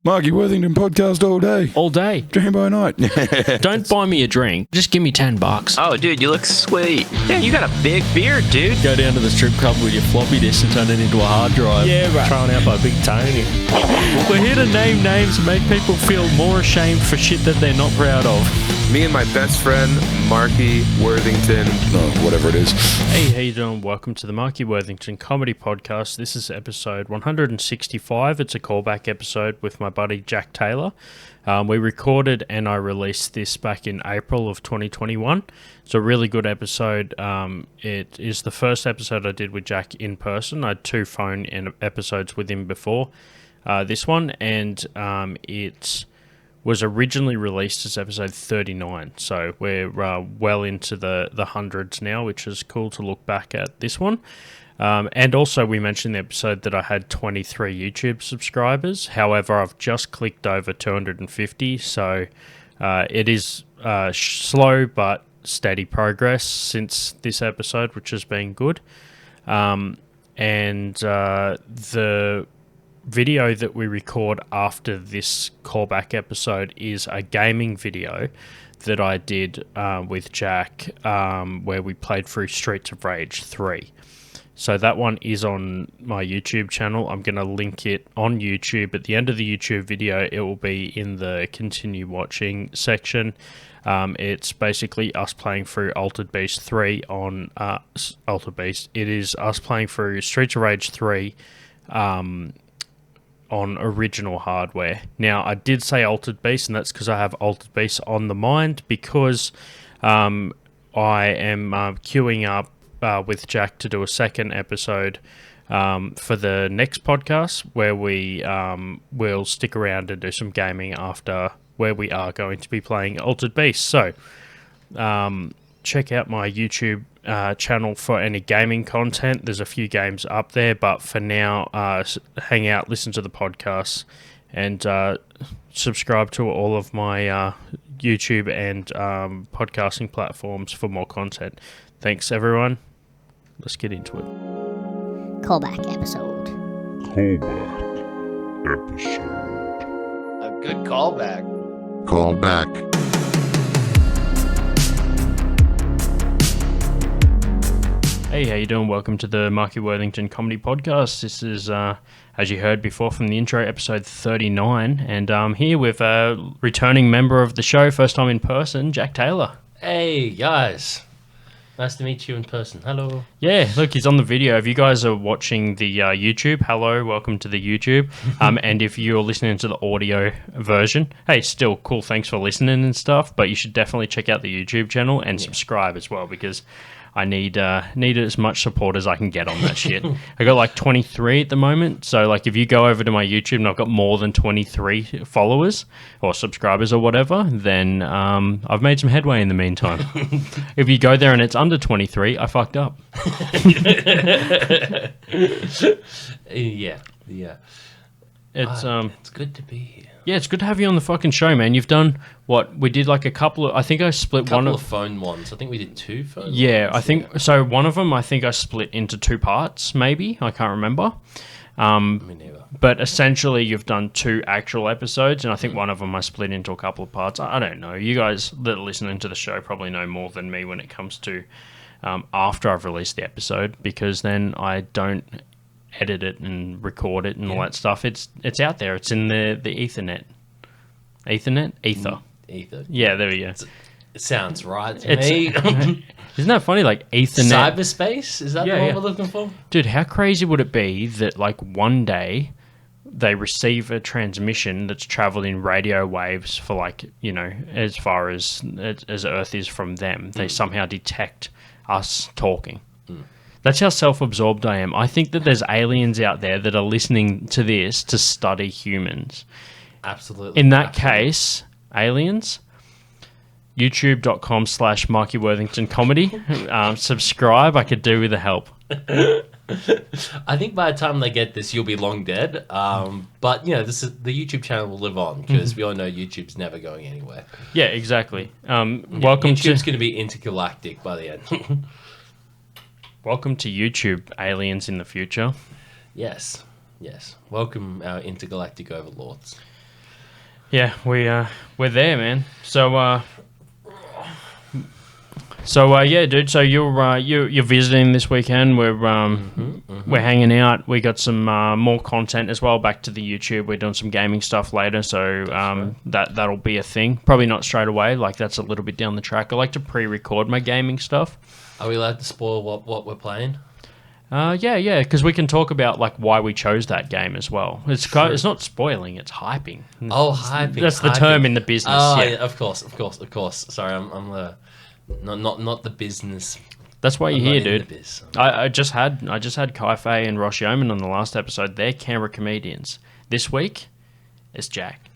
Marky Worthington Podcast all day. All day. Dream by night. Don't buy me a drink. Just give me $10. Oh, dude, you look sweet. Yeah, you got a big beard, dude. Go down to the strip club with your floppy disk and turn it into a hard drive. Yeah, right. Thrown out by Big Tony. We're here to name names and make people feel more ashamed for shit that they're not proud of. Me and my best friend, Marky Worthington. Whatever it is. Hey, how you doing? Welcome to the Marky Worthington Comedy Podcast. This is episode 165. It's a callback episode with my buddy Jack Taylor. We recorded and I released this back in April of 2021. It's a really good episode. It is the first episode I did with Jack in person. I had two phone episodes with him before this one, and it was originally released as episode 39. So we're well into the hundreds now, which is cool to look back at this one. And also we mentioned in the episode that I had 23 YouTube subscribers. However, I've just clicked over 250. So it is slow but steady progress since this episode, which has been good. And the video that we record after this callback episode is a gaming video that I did with Jack where we played through Streets of Rage 3. So that one is on my YouTube channel. I'm going to link it on YouTube. At the end of the YouTube video, it will be in the continue watching section. It's basically us playing through Altered Beast 3 on Altered Beast. It is us playing through Streets of Rage 3 on original hardware. Now, I did say Altered Beast, and that's because I have Altered Beast on the mind, because I am queuing up with Jack to do a second episode for the next podcast, where we will stick around and do some gaming after, where we are going to be playing Altered Beast. So check out my YouTube channel for any gaming content. There's a few games up there, but for now, hang out, listen to the podcast, and subscribe to all of my YouTube and podcasting platforms for more content. Thanks, everyone. Let's get into it. Callback episode. A good callback. Hey, how you doing? Welcome to the Marky Worthington Comedy Podcast. This is, as you heard before from the intro, episode 39, and I'm here with a returning member of the show, first time in person, Jack Taylor. Hey, guys. Nice to meet you in person. Hello. Yeah, look, he's on the video. If you guys are watching the YouTube, hello, welcome to the YouTube. And if you're listening to the audio version, hey, still cool, thanks for listening and stuff, but you should definitely check out the YouTube channel and subscribe as well, because I need as much support as I can get on that shit. I got like 23 at the moment, so like if you go over to my YouTube and I've got more than 23 followers or subscribers or whatever, then I've made some headway in the meantime. If you go there and it's under 23, I fucked up. Yeah. It's good to be here. Yeah, it's good to have you on the fucking show, man. You've done what? We did like a couple of... I think I split one of... phone ones. I think we did two phone ones. Yeah, I think... So one of them, I think I split into two parts, maybe. I can't remember. Me neither. But essentially, you've done two actual episodes, and I think one of them I split into a couple of parts. I don't know. You guys that are listening to the show probably know more than me when it comes to after I've released the episode, because then I don't edit it and record it and all that stuff. It's out there. It's in the Ethernet. Ether. Ether. Yeah, there we go. It sounds right to me. Isn't that funny? Like Ethernet. Cyberspace? Is that the one we're looking for? Dude, how crazy would it be that like one day they receive a transmission that's traveled in radio waves for like, you know, as far as Earth is from them, they somehow detect us talking. That's how self-absorbed I am. I think that there's aliens out there that are listening to this to study humans. Absolutely. In that case, aliens, youtube.com/Marky Worthington Comedy. Subscribe. I could do with the help. I think by the time they get this, you'll be long dead. But, you know, the YouTube channel will live on, because we all know YouTube's never going anywhere. Yeah, exactly. YouTube's going to be intergalactic by the end. Welcome to YouTube, aliens in the future. Yes. Welcome, our intergalactic overlords. Yeah, we're there, man. So yeah, dude. So you're visiting this weekend. We're hanging out. We got some more content as well. Back to the YouTube. We're doing some gaming stuff later. So that'll be a thing. Probably not straight away. Like that's a little bit down the track. I like to pre-record my gaming stuff. Are we allowed to spoil what we're playing? Yeah, because we can talk about like why we chose that game as well. It's not spoiling, it's hyping. Oh, hyping. That's the term in the business. Oh, yeah, of course. Sorry, I'm the not the business. that's why you're I'm here, not in dude. the biz. I just had Kai Fei and Roshi Omen on the last episode. They're Canberra comedians. This week, it's Jack.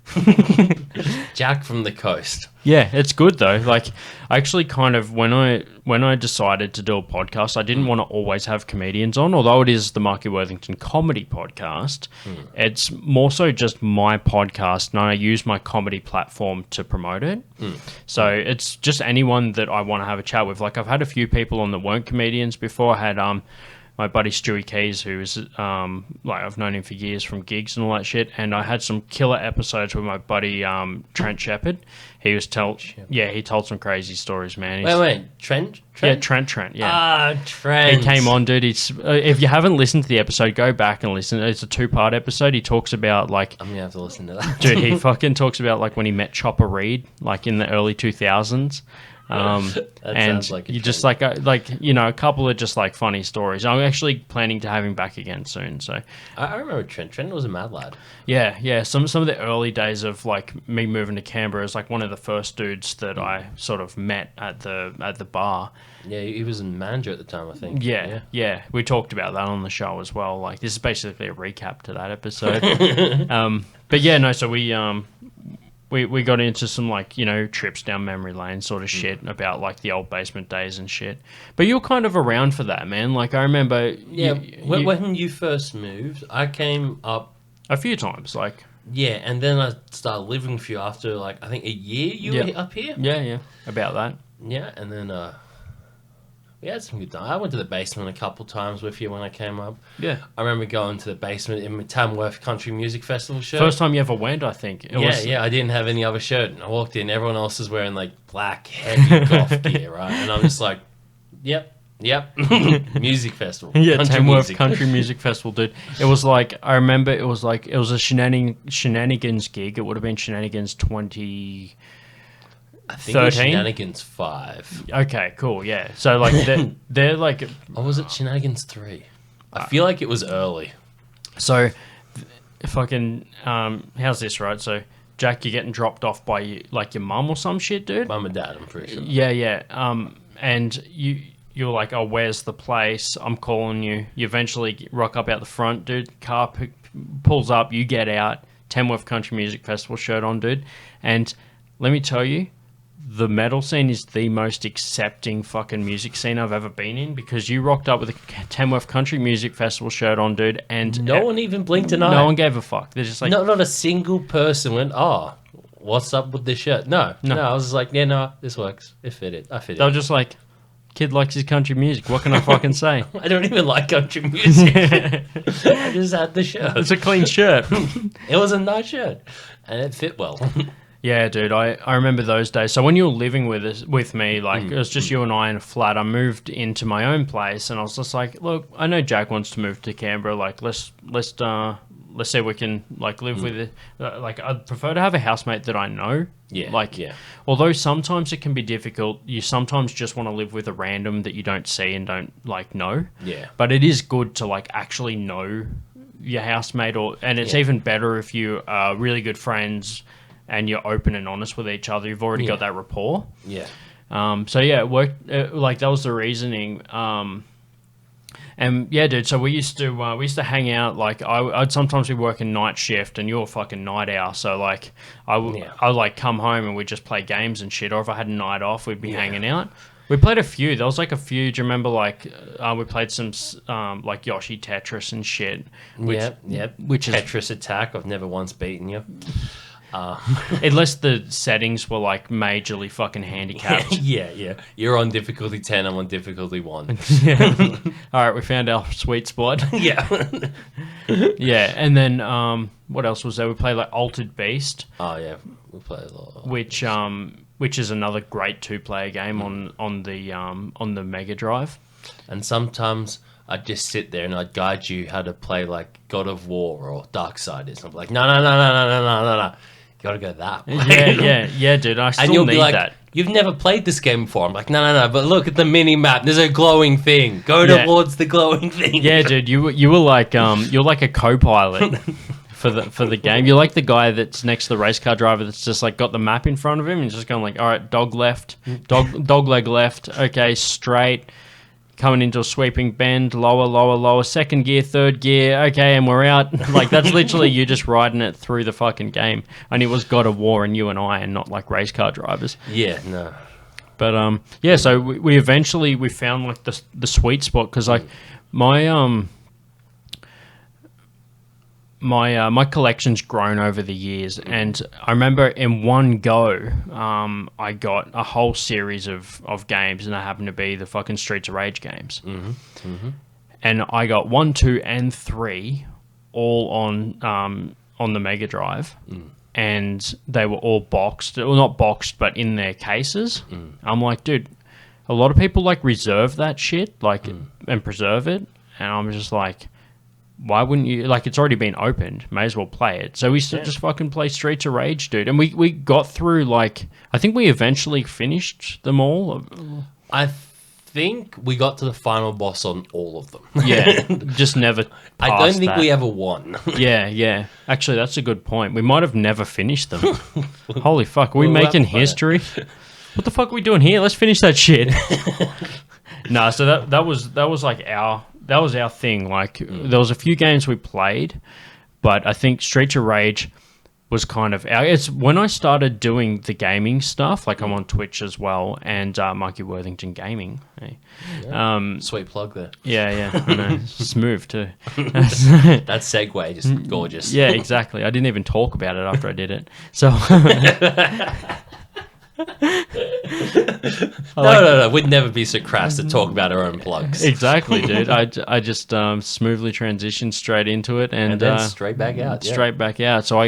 Jack from the coast. Yeah, it's good though. Like, I actually kind of when I decided to do a podcast, I didn't want to always have comedians on. Although it is the Marky Worthington Comedy Podcast, it's more so just my podcast, and I use my comedy platform to promote it. So it's just anyone that I want to have a chat with. Like, I've had a few people on that weren't comedians before. I had my buddy Stewie Keys, who's like I've known him for years from gigs and all that shit, and I had some killer episodes with my buddy Trent Shepard. He told some crazy stories, man. Wait, Trent? Yeah, Trent. Yeah. Ah, Trent. He came on, dude. If you haven't listened to the episode, go back and listen. It's a 2-part episode. He talks about like, I'm gonna have to listen to that. dude, he fucking talks about like when he met Chopper Reed, like in the early 2000s. That And sounds like a you just Trent. like you know, a couple of just like funny stories. I'm actually planning to have him back again soon. So I remember Trent. Trent was a mad lad. yeah. Some of the early days of like me moving to Canberra is like one of the first dudes that I sort of met at the bar. Yeah, he was a manager at the time, I think. Yeah. We talked about that on the show as well. Like this is basically a recap to that episode. But yeah, no. So we got into some like, you know, trips down memory lane sort of shit about like the old basement days and shit. But you're kind of around for that, man. Like I remember, when you first moved, I came up a few times. Like and then I started living with you after like I think a year. You were up here. yeah, about that. Yeah, and then we had some good time. I went to the basement a couple times with you when I came up. Yeah. I remember going to the basement in my Tamworth Country Music Festival shirt. First time you ever went, I think. I didn't have any other shirt. And I walked in, everyone else is wearing like black, heavy golf gear, right? And I'm just like, yep. Music festival. Yeah, Tamworth music. Country Music Festival, dude. It was like, I remember it was a shenanigans gig. It would have been Shenanigans 20... I think it was 13? Shenanigans 5. Okay, cool, yeah. So, like, they're like... Or was it Shenanigans 3? I feel like it was early. So, fucking... how's this, right? So, Jack, you're getting dropped off by, your mum or some shit, dude? Mum and dad, I'm pretty sure. Yeah. And you're like, oh, where's the place? I'm calling you. You eventually rock up out the front, dude. Car pulls up, you get out. Tamworth Country Music Festival shirt on, dude. And let me tell you, the metal scene is the most accepting fucking music scene I've ever been in, because you rocked up with a Tamworth Country Music Festival shirt on, dude, and no one even blinked an eye. No one gave a fuck. They're just like... Not a single person went, oh, what's up with this shirt? No. I was just like, yeah, no, this works. I fit it. They were just like, kid likes his country music. What can I fucking say? I don't even like country music. I just had the shirt. It's a clean shirt. It was a nice shirt, and it fit well. Yeah, dude, I remember those days. So when you were living with me, like it was just you and I in a flat. I moved into my own place, and I was just like, look, I know Jack wants to move to Canberra. Like, let's see if we can like live with it. Like, I'd prefer to have a housemate that I know. Yeah. Although sometimes it can be difficult. You sometimes just want to live with a random that you don't see and don't like know. Yeah. But it is good to like actually know your housemate, and it's even better if you are really good friends and you're open and honest with each other. You've already got that rapport. Yeah. So yeah, it worked. Like that was the reasoning. And yeah, dude. So we used to hang out. Like I'd sometimes be working night shift, and you're a fucking night owl. So like I'd like come home and we'd just play games and shit. Or if I had a night off, we'd be hanging out. We played a few. There was like a few. Do you remember like we played some like Yoshi Tetris and shit? Yep. Which is Tetris Attack. I've never once beaten you. Unless the settings were like majorly fucking handicapped. Yeah. You're on difficulty 10, I'm on difficulty 1. All right, we found our sweet spot. Yeah. Yeah, and then what else was there? We played like Altered Beast. Oh, yeah. We play a lot. Which is another great 2-player game on the Mega Drive. And sometimes I'd just sit there and I'd guide you how to play like God of War or Darksiders. I'm like, no. You gotta go that way. Yeah, dude. I still And you'll need be like, that. you've never played this game before. I'm like, no, but look at the mini map. There's a glowing thing. Go towards the glowing thing. Yeah, dude. You were like you're like a co-pilot for the game. You're like the guy that's next to the race car driver that's just like got the map in front of him and just going like, all right, dog left, dog leg left. Okay, straight. Coming into a sweeping bend, lower, second gear, third gear, okay, and we're out. Like, that's literally you just riding it through the fucking game. And it was God of War and you and I, and not like race car drivers. Yeah, no. But, so we eventually, we found like the sweet spot, because like my collection's grown over the years, and I remember in one go, I got a whole series of games, and they happened to be the fucking Streets of Rage games. And I got 1, 2, and 3 all on the Mega Drive, and they were all boxed. Well, not boxed, but in their cases. I'm like, dude, a lot of people like reserve that shit, like, and preserve it, and I'm just like, why wouldn't you? Like, it's already been opened. May as well play it. So we just fucking play Streets of Rage, dude. And we got through, like, I think we eventually finished them all. I think we got to the final boss on all of them. Yeah, just never I don't think that. we ever won. Yeah. Actually, that's a good point. We might have never finished them. Holy fuck, are we We'll have making to play it. history? What the fuck are we doing here? Let's finish that shit. No, so that was like our thing. Like, there was a few games we played, but I think Streets of Rage was kind of it's when I started doing the gaming stuff. Like, I'm on Twitch as well, and Marky Worthington Gaming. Hey. Sweet plug there. Yeah, I know. Smooth too. That segue, just gorgeous. Yeah, exactly. I didn't even talk about it after I did it. So No. We'd never be so crass to talk about our own plugs. exactly, dude. I just smoothly transitioned straight into it, and then straight back out. Yeah. Straight back out. So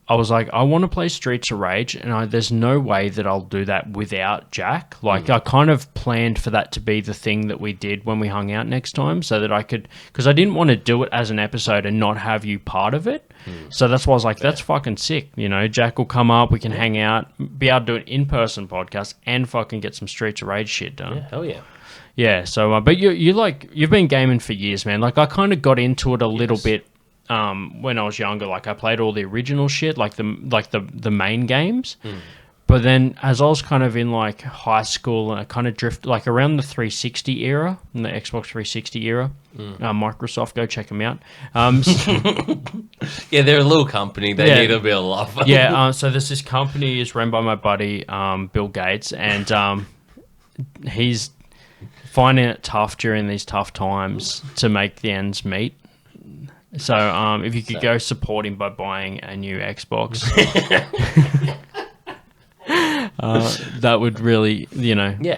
I was like, I want to play Streets of Rage, and there's no way that I'll do that without Jack. Like, I kind of planned for that to be the thing that we did when we hung out next time, so that I could, because I didn't want to do it as an episode and not have you part of it. So that's why I was like, that's fucking sick. You know, Jack will come up, we can hang out, be able to do an in-person podcast, and fucking get some Streets of Rage shit done. Yeah, hell yeah. Yeah, so, but you've been gaming for years, man. Like, I kind of got into it a little bit when I was younger. Like, I played all the original shit, like the main games. But then as I was kind of in like high school, and I kind of drifted like around the 360 era, the Xbox 360 era. Microsoft, go check them out. Yeah, they're a little company. They need a bit of love. Yeah, so there's this company is run by my buddy Bill Gates, and he's finding it tough during these tough times to make the ends meet. So if you could go support him by buying a new Xbox, that would really,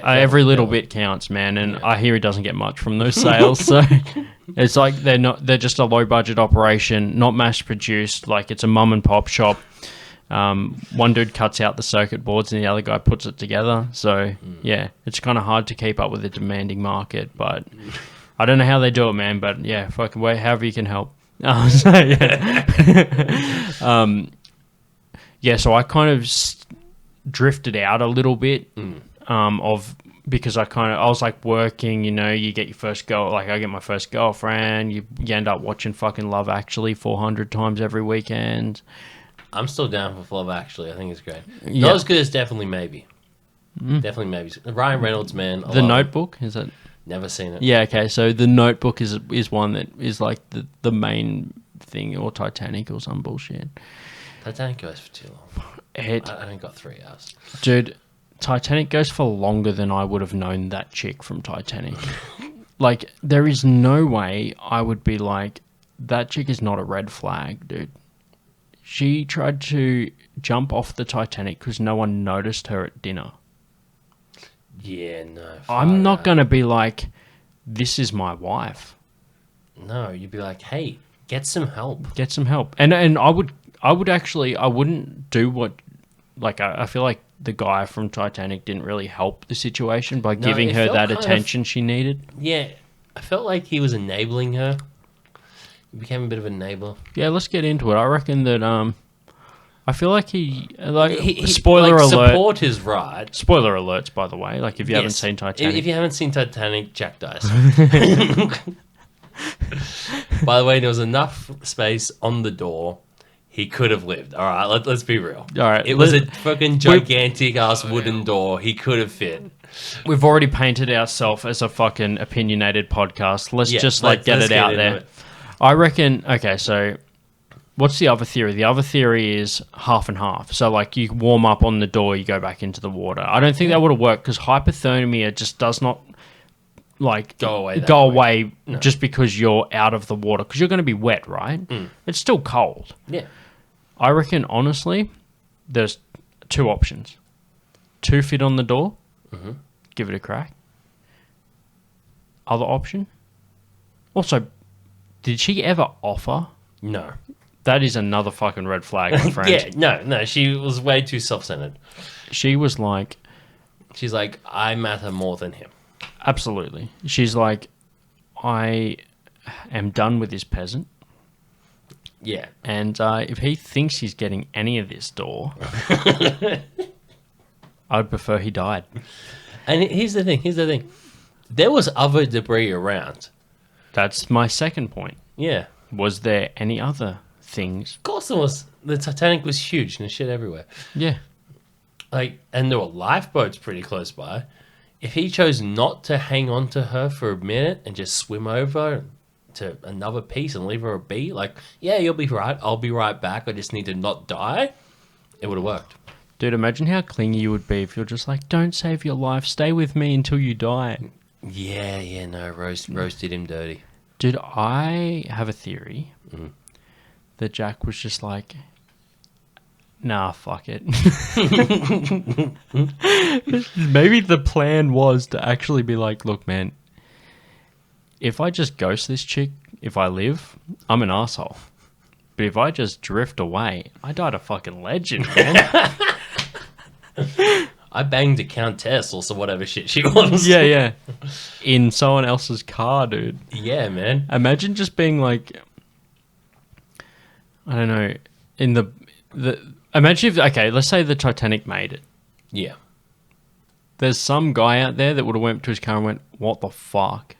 every little bit counts, man. And I hear he doesn't get much from those sales. So it's like they're just a low budget operation, not mass produced. Like, it's a mum and pop shop. One dude cuts out the circuit boards and the other guy puts it together. So yeah, it's kind of hard to keep up with the demanding market, but I don't know how they do it, man. But yeah, fucking however you can help. So so I kind of drifted out a little bit because I was like working, you get your first girl, like I get my first girlfriend, you end up watching fucking Love Actually 400 times every weekend. I'm still down for Love Actually. I think it's great. Not as good as Definitely Maybe. Definitely Maybe. Ryan Reynolds, man. The Notebook, is it? Never seen it. Yeah, okay. So The Notebook is one that is like the main thing, or Titanic or some bullshit. Titanic goes for too long. I only got 3 hours. Dude, Titanic goes for longer than I would have known that chick from Titanic. Like, there is no way I would be like, that chick is not a red flag, dude. She tried to jump off the Titanic because no one noticed her at dinner. Yeah, no. I'm not going to be like, this is my wife. No, you'd be like, hey, get some help. Get some help. And I would actually, I wouldn't do what, like, I feel like the guy from Titanic didn't really help the situation by giving her that attention she needed. Yeah, I felt like he was enabling her. He became a bit of an enabler. Yeah, let's get into it. I reckon that, I feel like he spoiler alert. Support is right. Spoiler alerts, by the way. Like, if you haven't seen Titanic. If you haven't seen Titanic, Jack dies. By the way, there was enough space on the door. He could have lived. All right, let's be real. All right. It was a fucking gigantic-ass wooden door. He could have fit. We've already painted ourselves as a fucking opinionated podcast. Let's get it out there. I reckon, okay, so what's the other theory? The other theory is half and half. So, like, you warm up on the door, you go back into the water. I don't think that would have worked because hypothermia just does not, like, go away just because you're out of the water. Because you're going to be wet, right? It's still cold. Yeah. I reckon, honestly, there's two options. 2 feet on the door, give it a crack. Other option. Also, did she ever offer? No. That is another fucking red flag, my friend. Yeah, no, she was way too self-centered. She was like... She's like, I matter more than him. Absolutely. She's like, I am done with this peasant. Yeah. And if he thinks he's getting any of this door, I'd prefer he died. And here's the thing. There was other debris around. That's my second point. Yeah. Was there any other things? Of course there was. The Titanic was huge and there's shit everywhere. Yeah. Like, and there were lifeboats pretty close by. If he chose not to hang on to her for a minute and just swim over to another piece and leave her be, like, yeah, you'll be right. I'll be right back. I just need to not die. It would have worked. Dude, imagine how clingy you would be if you're just like, don't save your life. Stay with me until you die. Yeah, no. Rose did him dirty. Dude, I have a theory that Jack was just like, nah, fuck it. Maybe the plan was to actually be like, look, man, if I just ghost this chick, if I live, I'm an asshole. But if I just drift away, I died a fucking legend, man. I banged a countess or so whatever shit she was. Yeah. In someone else's car, dude. Yeah, man. Imagine just being like, I don't know, in the imagine if, okay, let's say the Titanic made it. Yeah. There's some guy out there that would have went to his car and went, what the fuck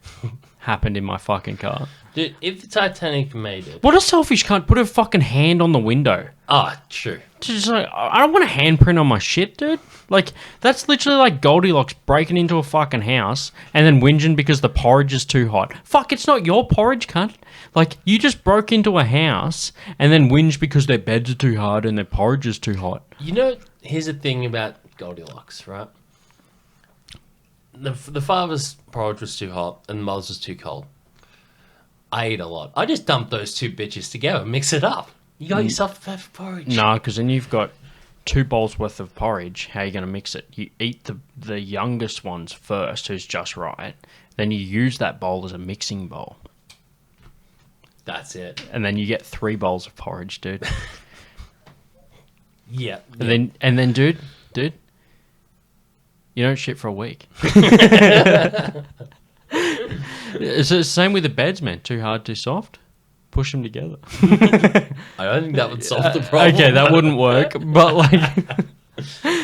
happened in my fucking car? Dude, if the Titanic made it... What a selfish cunt. Put her fucking hand on the window. Ah, true. Just like, I don't want a handprint on my shit, dude. Like, that's literally like Goldilocks breaking into a fucking house and then whinging because the porridge is too hot. Fuck, it's not your porridge, cunt. Like, you just broke into a house and then whinge because their beds are too hard and their porridge is too hot. You know, here's the thing about Goldilocks, right? The father's porridge was too hot and the mother's was too cold. I eat a lot. I just dump those two bitches together, mix it up. You got yourself a porridge. No, because then you've got 2 bowls worth of porridge. How are you going to mix it? You eat the youngest ones first, who's just right. Then you use that bowl as a mixing bowl. That's it. And then you get 3 bowls of porridge, dude. Yeah. And then, dude, you don't shit for a week. It's the same with the beds, man. Too hard, too soft. Push them together. I don't think that would solve the problem. Okay, that wouldn't work. But like,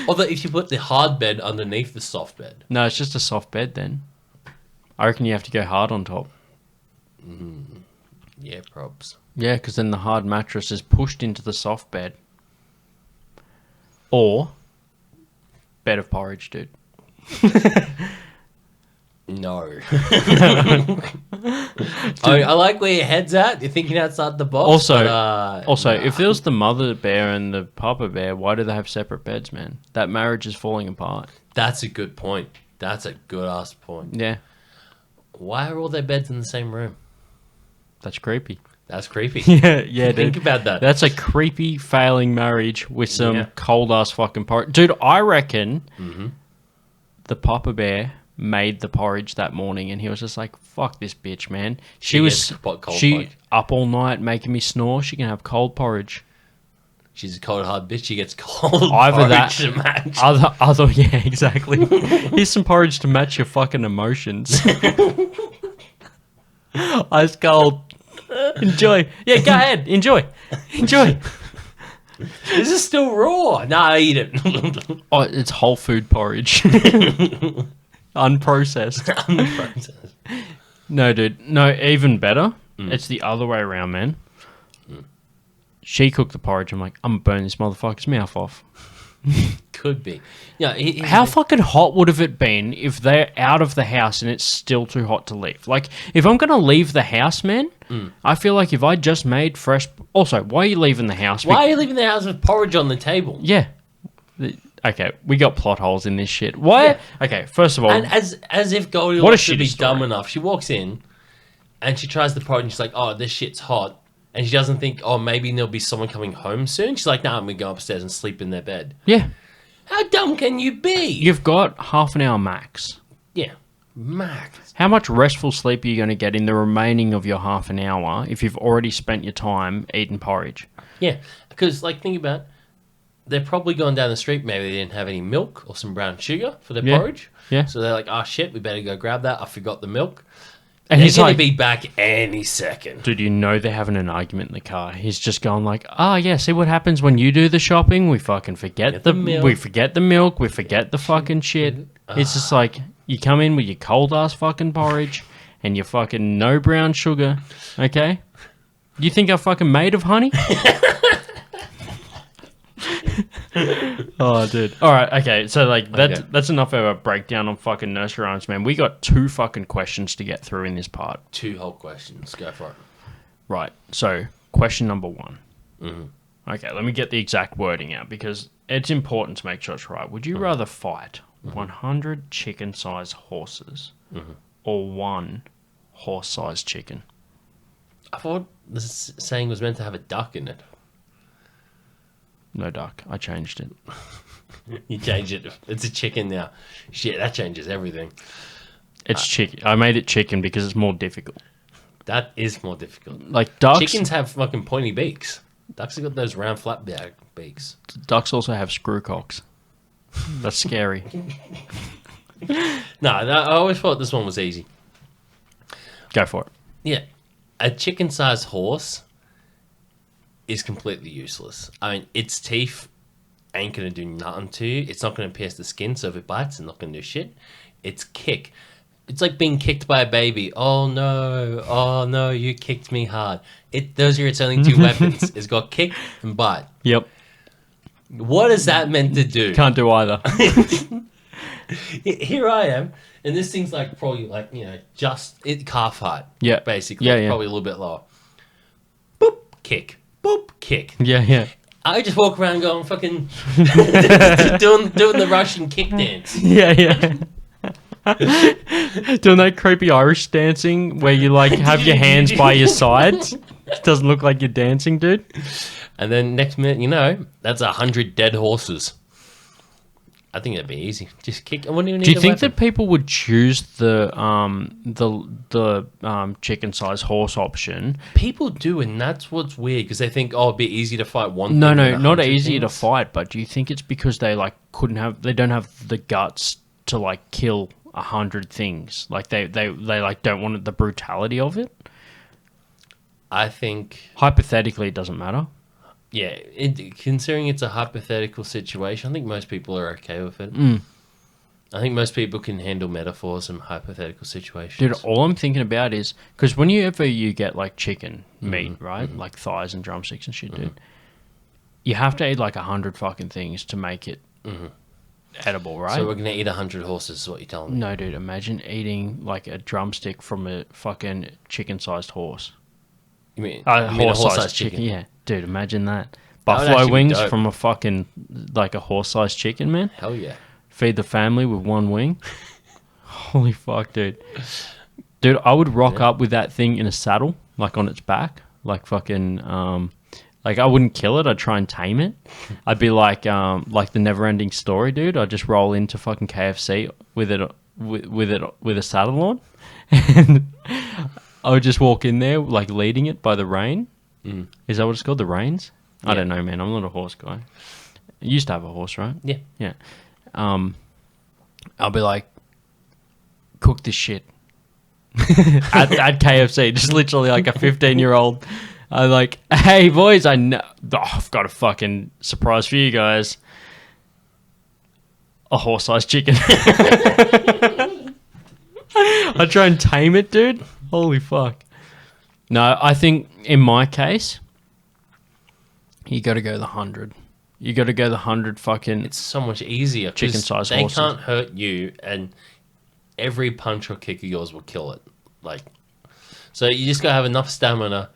although if you put the hard bed underneath the soft bed. No, it's just a soft bed then. I reckon you have to go hard on top. Yeah, probs. Yeah, because then the hard mattress is pushed into the soft bed. Or bed of porridge, dude. No. I like where your head's at. You're thinking outside the box. Also, if there was the mother bear and the papa bear, why do they have separate beds, man? That marriage is falling apart. That's a good point. That's a good ass point. Yeah. Why are all their beds in the same room? That's creepy. That's creepy. Yeah, dude. Think about that. That's a creepy failing marriage with some Yeah. cold ass fucking porridge. Dude, I reckon the Papa Bear made the porridge that morning and he was just like, fuck this bitch, man. She gets cold porridge. up all night making me snore. She can have cold porridge. She's a cold hard bitch. She gets cold Either porridge that, to match. other, yeah, exactly. Here's some porridge to match your fucking emotions. Ice cold. Enjoy. Yeah, go ahead. Enjoy. This is still raw. Nah, eat it. Oh, it's whole food porridge. Unprocessed. No, dude. No, even better. It's the other way around, man. She cooked the porridge. I'm like, I'm going to burn this motherfucker's mouth off. Could be. Yeah. How fucking hot would have it been if they're out of the house and it's still too hot to leave? Like, if I'm going to leave the house, man, I feel like if I just made fresh... Also, why are you leaving the house? Why are you leaving the house with porridge on the table? Yeah. Okay, we got plot holes in this shit. Why? Yeah. Okay, first of all... And as if Goldilocks should be dumb enough. She walks in and she tries the porridge and she's like, oh, this shit's hot. And she doesn't think, oh, maybe there'll be someone coming home soon. She's like, nah, I'm going to go upstairs and sleep in their bed. Yeah. How dumb can you be? You've got half an hour max. Yeah. Max. How much restful sleep are you going to get in the remaining of your half an hour if you've already spent your time eating porridge? Yeah. Because, like, think about it. They're probably going down the street. Maybe they didn't have any milk or some brown sugar for their porridge. Yeah. So they're like, oh, shit, we better go grab that. I forgot the milk. And He's he's going like, to be back any second. dude, you know they're having an argument in the car. He's just going like, oh, yeah, see what happens when you do the shopping? We fucking forget the milk. We forget the milk. We forget the fucking shit. It's just like, you come in with your cold-ass fucking porridge and your fucking no brown sugar, okay? You think I'm fucking made of honey? Oh, dude. All right, okay. So, like, that's enough of a breakdown on fucking nursery rhymes, man. We got 2 fucking questions to get through in this part. 2 whole questions. Go for it. Right. So, question number 1. Okay, let me get the exact wording out because it's important to make sure it's right. Would you rather fight 100 chicken-sized horses or 1 horse-sized chicken? I thought this saying was meant to have a duck in it. No duck. I changed it. You changed it. It's a chicken now. Shit, that changes everything. It's chicken. I made it chicken because it's more difficult. That is more difficult. Like ducks. Chickens have fucking pointy beaks. Ducks have got those round flat beaks. Ducks also have screw cocks. That's scary. No, I always thought this one was easy. Go for it. Yeah. A chicken-sized horse is completely useless. I mean, its teeth ain't going to do nothing to you. It's not going to pierce the skin, so if it bites, it's not going to do shit. Its kick. It's like being kicked by a baby. Oh no, you kicked me hard. Those are its only 2 weapons. It's got kick and bite. Yep. What is that meant to do? Can't do either. Here I am, and this thing's like probably like, just calf height. Yeah. Basically. Yeah. Probably a little bit lower. Boop, kick. Boop, kick. Yeah. I just walk around going fucking doing the Russian kick dance. Yeah. Doing that creepy Irish dancing where you like have your hands by your sides. It doesn't look like you're dancing, dude. And then next minute, that's 100 dead horses. I think that'd be easy. Just kick. I wouldn't even need Do you a think weapon. that people would choose the chicken-sized horse option? People do, and that's what's weird because they think, it'd be easy to fight one. No, thing than not 100 easy to things. fight. But do you think it's because they they don't have the guts to like kill 100 things? Like they like don't want the brutality of it. I think. Hypothetically, it doesn't matter. Yeah, considering it's a hypothetical situation, I think most people are okay with it. I think most people can handle metaphors in hypothetical situations. Dude, all I'm thinking about is because whenever you get like chicken meat, right, like thighs and drumsticks and shit, dude, you have to eat like 100 fucking things to make it edible, right? So we're gonna eat 100 horses, is what you're telling me? No, dude, imagine eating like a drumstick from a fucking chicken-sized horse. You mean A a horse-sized chicken? Yeah, dude, imagine that. That would Buffalo actually be wings dope. from a fucking like a horse-sized chicken, man. Hell yeah. Feed the family with 1 wing. Holy fuck, dude. Dude, I would rock up with that thing in a saddle, like on its back, Like fucking, like I wouldn't kill it. I'd try and tame it. I'd be like the Never-Ending Story, dude. I'd just roll into fucking KFC with a saddle on, and I would just walk in there like leading it by the rein. Is that what it's called? The reins? I don't know, man. I'm not a horse guy. You used to have a horse, right? Yeah. Yeah. I'll be like, cook this shit at KFC, just literally like a 15-year-old. I'm like, hey boys, I know I've got a fucking surprise for you guys. A horse-sized chicken. I try and tame it, dude. Holy fuck. No, I think in my case, you got to go the 100. You got to go the 100 fucking. It's so much easier. Chicken-sized they horses. can't hurt you, and every punch or kick of yours will kill it. Like, so you just gotta have enough stamina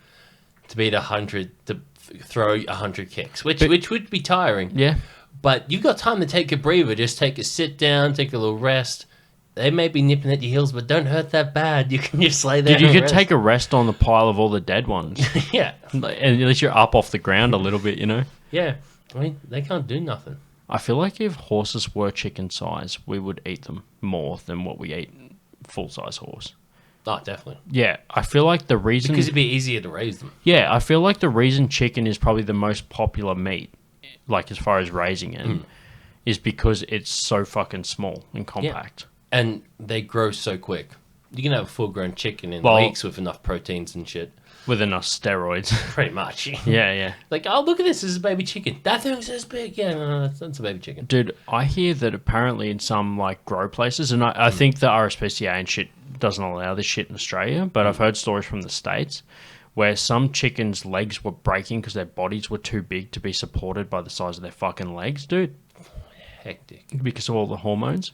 to beat 100 to throw 100 kicks, which would be tiring. Yeah. But you got time to take a breather. Just take a sit down, take a little rest. They may be nipping at your heels, but don't hurt that bad. You can just lay there. Dude, you and could rest. take a rest on the pile of all the dead ones. Yeah, And at least you're up off the ground a little bit, you know? yeah. I mean, they can't do nothing. I feel like if horses were chicken size, we would eat them more than what we eat full size horse. Oh, definitely. Yeah, I feel like the reason... Because it'd be easier to raise them. Yeah, I feel like the reason chicken is probably the most popular meat, like as far as raising it, is because it's so fucking small and compact. And they grow so quick. You can have a full-grown chicken in Well- weeks with enough proteins and shit. With enough steroids. Pretty much. Yeah. Like, oh, look at this. This is a baby chicken. That thing's this big. Yeah, no, that's a baby chicken. Dude, I hear that apparently in some like grow places, and I think the RSPCA and shit doesn't allow this shit in Australia, but I've heard stories from the States where some chickens' legs were breaking because their bodies were too big to be supported by the size of their fucking legs, dude, Hectic. because of all the hormones.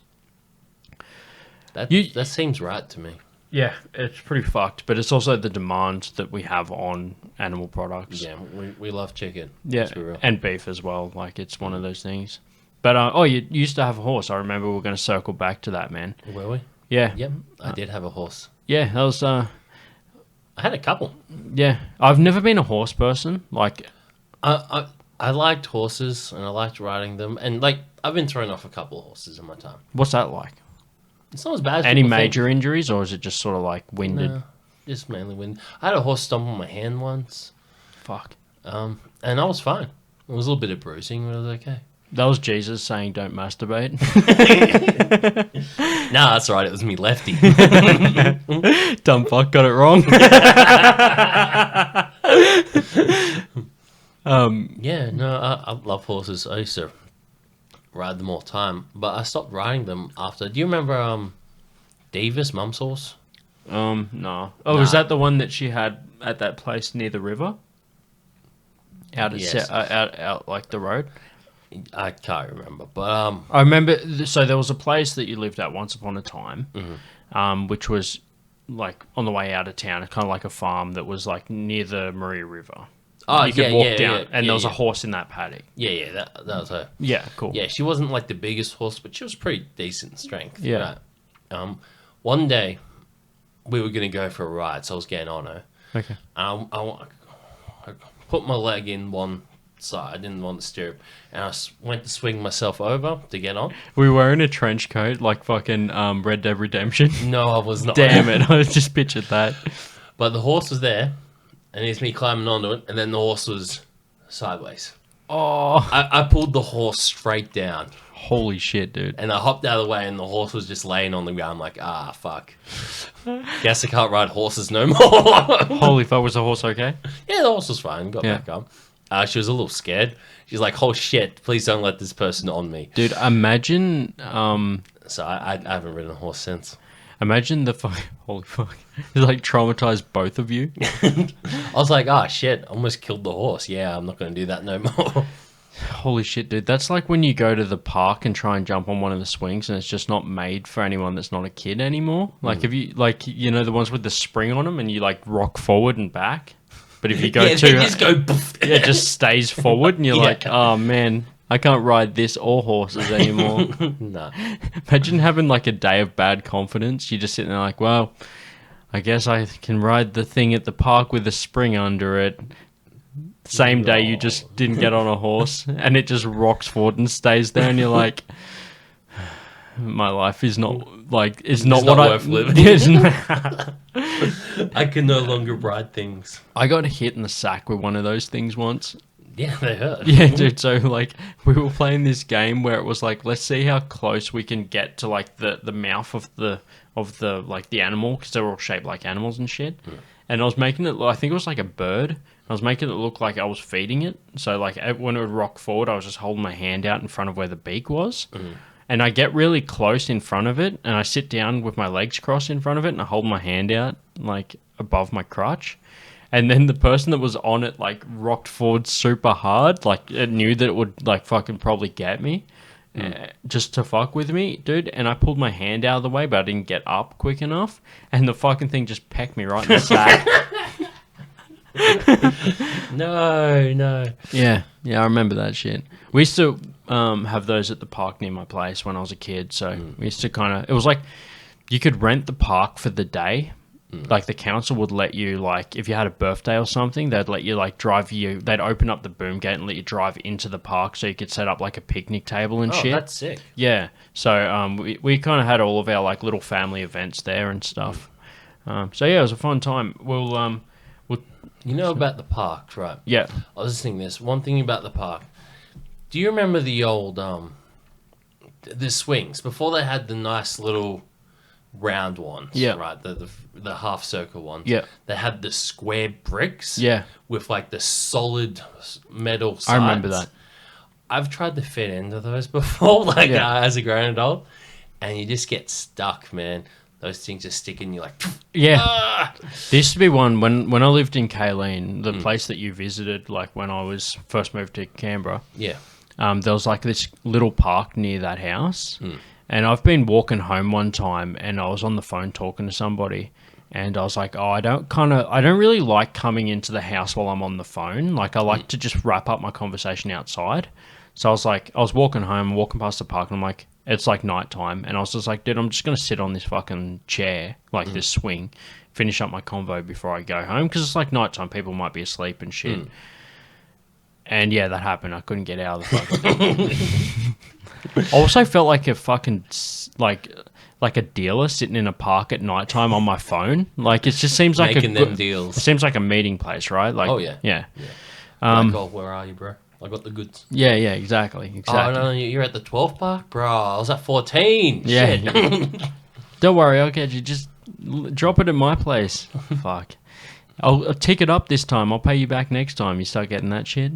That You- that seems right to me. Yeah, it's pretty fucked, but it's also the demand that we have on animal products. Yeah, we love chicken. Yeah, Let's be real. and beef as well. Like, it's one of those things. But, you used to have a horse. I remember we were going to circle back to that, man. Were we? Yeah. Yep, I did have a horse. Yeah, that was, I had a couple. yeah. I've never been a horse person. Like, I liked horses and I liked riding them, and like I've been thrown off a couple of horses in my time. what's that like? It's not as bad as Any people think. major injuries, or is it just sort of like winded? No, just mainly wind. I had a horse stomp on my hand once, Fuck. and I was fine. It was a little bit of bruising, but it was okay. That was Jesus saying don't masturbate. Nah, that's all right. It was me lefty. Dumb fuck, got it wrong. Yeah, no, I love horses. I used to ride them all the time, but I stopped riding them after. Do you remember Davis, Mum's horse? No. Oh, was that the one that she had at that place near the river? Out at Yes. out like the road. I can't remember, but I remember. So there was a place that you lived at once upon a time, which was like on the way out of town. It's kind of like a farm that was like near the Maria River. oh, You could yeah, walk yeah, down, yeah, and yeah, there was yeah. a horse in that paddock. Yeah, that was her. Yeah, cool. Yeah, she wasn't like the biggest horse, but she was pretty decent in strength. Yeah. Right? One day we were gonna go for a ride, so I was getting on her. Okay. I put my leg in one side, I didn't want to steer, and I went to swing myself over to get on. We were in a trench coat, like fucking Red Dead Redemption. No, I was not. Damn it! I just pictured that. But the horse was there, and it's me climbing onto it, and then the horse was sideways. Oh, I pulled the horse straight down, holy shit, dude! and I hopped out of the way, and the horse was just laying on the ground. I'm like, fuck. Guess I can't ride horses no more. Holy fuck! Was the horse okay? Yeah, the horse was fine. Got Yeah. back up. She was a little scared. She's like, "Oh shit! Please don't let this person on me." Dude, imagine, So I haven't ridden a horse since. imagine the fuck. Holy fuck! It like traumatized both of you. I was like, "Oh shit! I almost killed the horse." Yeah, I'm not going to do that no more. Holy shit, dude! That's like when you go to the park and try and jump on one of the swings, and it's just not made for anyone that's not a kid anymore. Like, if you like, you know, the ones with the spring on them, and you like rock forward and back. But if you go yeah, too, they just go. Poof. it just stays forward, and you're Yeah. like, oh man, I can't ride this or horses anymore. Nah. Imagine having like a day of bad confidence. You're just sitting there like, well, I guess I can ride the thing at the park with a spring under it. Same day you just didn't get on a horse and it just rocks forward and stays there and you're like, my life is not like, it's not what worth living. I can no longer ride things. I got hit in the sack with one of those things once. Yeah, they hurt. Yeah, dude. So like we were playing this game where it was like, let's see how close we can get to like the mouth of the like the animal, because they're all shaped like animals and shit. And I was making it, I think it was like a bird. I was making it look like I was feeding it. So like when it would rock forward, I was just holding my hand out in front of where the beak was. And I get really close in front of it, and I sit down with my legs crossed in front of it, and I hold my hand out like above my crotch. And then the person that was on it like rocked forward super hard, like it knew that it would like fucking probably get me, just to fuck with me, dude. And I pulled my hand out of the way, but I didn't get up quick enough, and the fucking thing just pecked me right in the sack. No. Yeah, I remember that shit. We used to have those at the park near my place when I was a kid. So we used to it was like you could rent the park for the day. Like the council would let you, like if you had a birthday or something, they'd let you like they'd open up the boom gate and let you drive into the park so you could set up like a picnic table and shit. Oh, that's sick. Yeah. So we kind of had all of our like little family events there and stuff. So yeah, it was a fun time. We'll You know about the parks, right? yeah. I was listening to this. One thing about the park. Do you remember the old the swings before they had the nice little round ones? Yeah. Right. The half circle ones. Yeah. They had the square bricks. Yeah. With like the solid metal sides. I remember that. I've tried to fit into those before, like as a grown adult, and you just get stuck, man. Those things just stick in you like. Yeah. There used to be one when I lived in Kayleen, the place that you visited, like when I was first moved to Canberra. Yeah. There was like this little park near that house. And I've been walking home one time and I was on the phone talking to somebody and I was like, I don't really like coming into the house while I'm on the phone. Like I like to just wrap up my conversation outside. So I was walking home, walking past the park and I'm like, it's like nighttime. And I was just like, dude, I'm just going to sit on this fucking chair, like this swing, finish up my convo before I go home. Because it's like nighttime, people might be asleep and shit. And yeah, that happened. I couldn't get out of the fucking thing. I also felt like a fucking, like a dealer sitting in a park at nighttime on my phone. Like, it just seems like Making them deals. It seems like a meeting place, right? Like, Oh, yeah. Yeah. Like, oh, where are you, bro? I got the goods. Yeah, exactly. Oh, no, you're at the 12th park? Bro, I was at 14. Yeah. Shit. Don't worry, I'll get you. Just drop it at my place. Fuck. I'll tick it up this time. I'll pay you back next time you start getting that shit.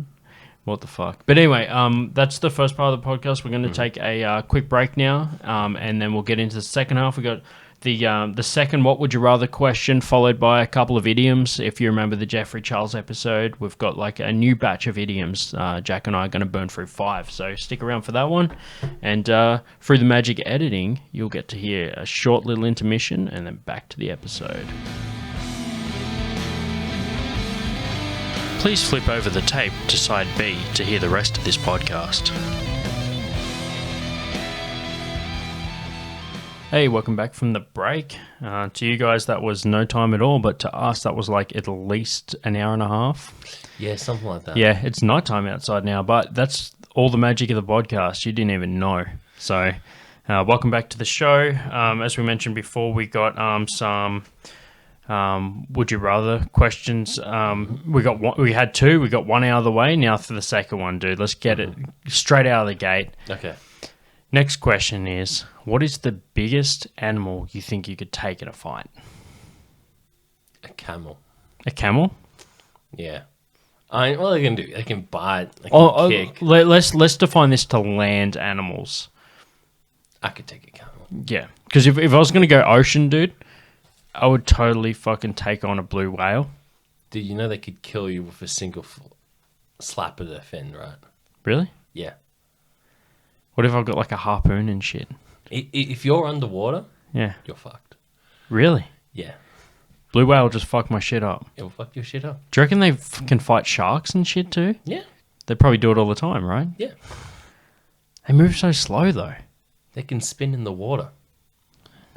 What the fuck? But anyway, that's the first part of the podcast. We're going to take a quick break now, and then we'll get into the second half. We got the second "What Would You Rather" question, followed by a couple of idioms. If you remember the Jeffrey Charles episode, we've got like a new batch of idioms. Jack and I are going to burn through 5, so stick around for that one. And through the magic editing, you'll get to hear a short little intermission, and then back to the episode. Please flip over the tape to side B to hear the rest of this podcast. Hey, welcome back from the break. To you guys, that was no time at all, but to us, that was like at least an hour and a half. Yeah, something like that. Yeah, it's nighttime outside now, but that's all the magic of the podcast. You didn't even know. So, welcome back to the show. As we mentioned before, we got some would you rather questions. We had 2. We got 1 out of the way. Now for the second one, dude. Let's get it straight out of the gate. Okay. Next question is, what is the biggest animal you think you could take in a fight? A camel. A camel? Yeah. What they can do? They can bite. They can kick. Let's define this to land animals. I could take a camel. Yeah, because if I was going to go ocean, dude, I would totally fucking take on a blue whale. Dude, you know they could kill you with a single slap of their fin, right? Really? Yeah. What if I've got like a harpoon and shit? If you're underwater, Yeah. you're fucked. Really? Yeah. Blue whale will just fuck my shit up. It'll fuck your shit up. Do you reckon they can fight sharks and shit too? Yeah. They probably do it all the time, right? Yeah. They move so slow though. They can spin in the water.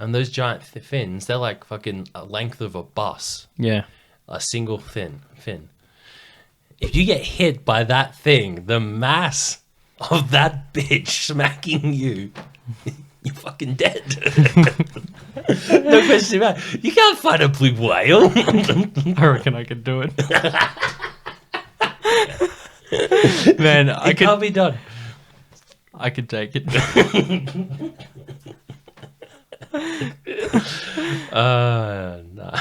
And those giant fins, they're like fucking a length of a bus. Yeah. A single fin. If you get hit by that thing, the mass of that bitch smacking you, you're fucking dead. No question about it. You can't fight a blue whale. I reckon I could do it. Man, It can't be done. I could take it. Nah.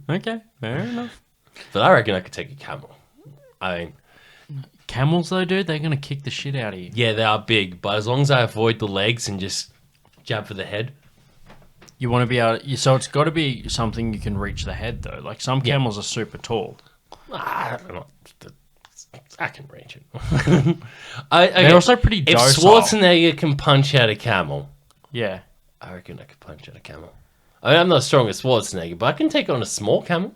Okay, fair enough. But I reckon I could take a camel. I mean, Camels, though, dude, they're going to kick the shit out of you. yeah, they are big, but as long as I avoid the legs and just jab for the head. You want to be able to, so it's got to be something you can reach the head, though. Like, some camels are super tall. I can reach it. They're also pretty If docile. Schwarzenegger can punch out a camel, Yeah. I reckon I could punch out a camel. I mean, I'm not as strong as Schwarzenegger, but I can take on a small camel.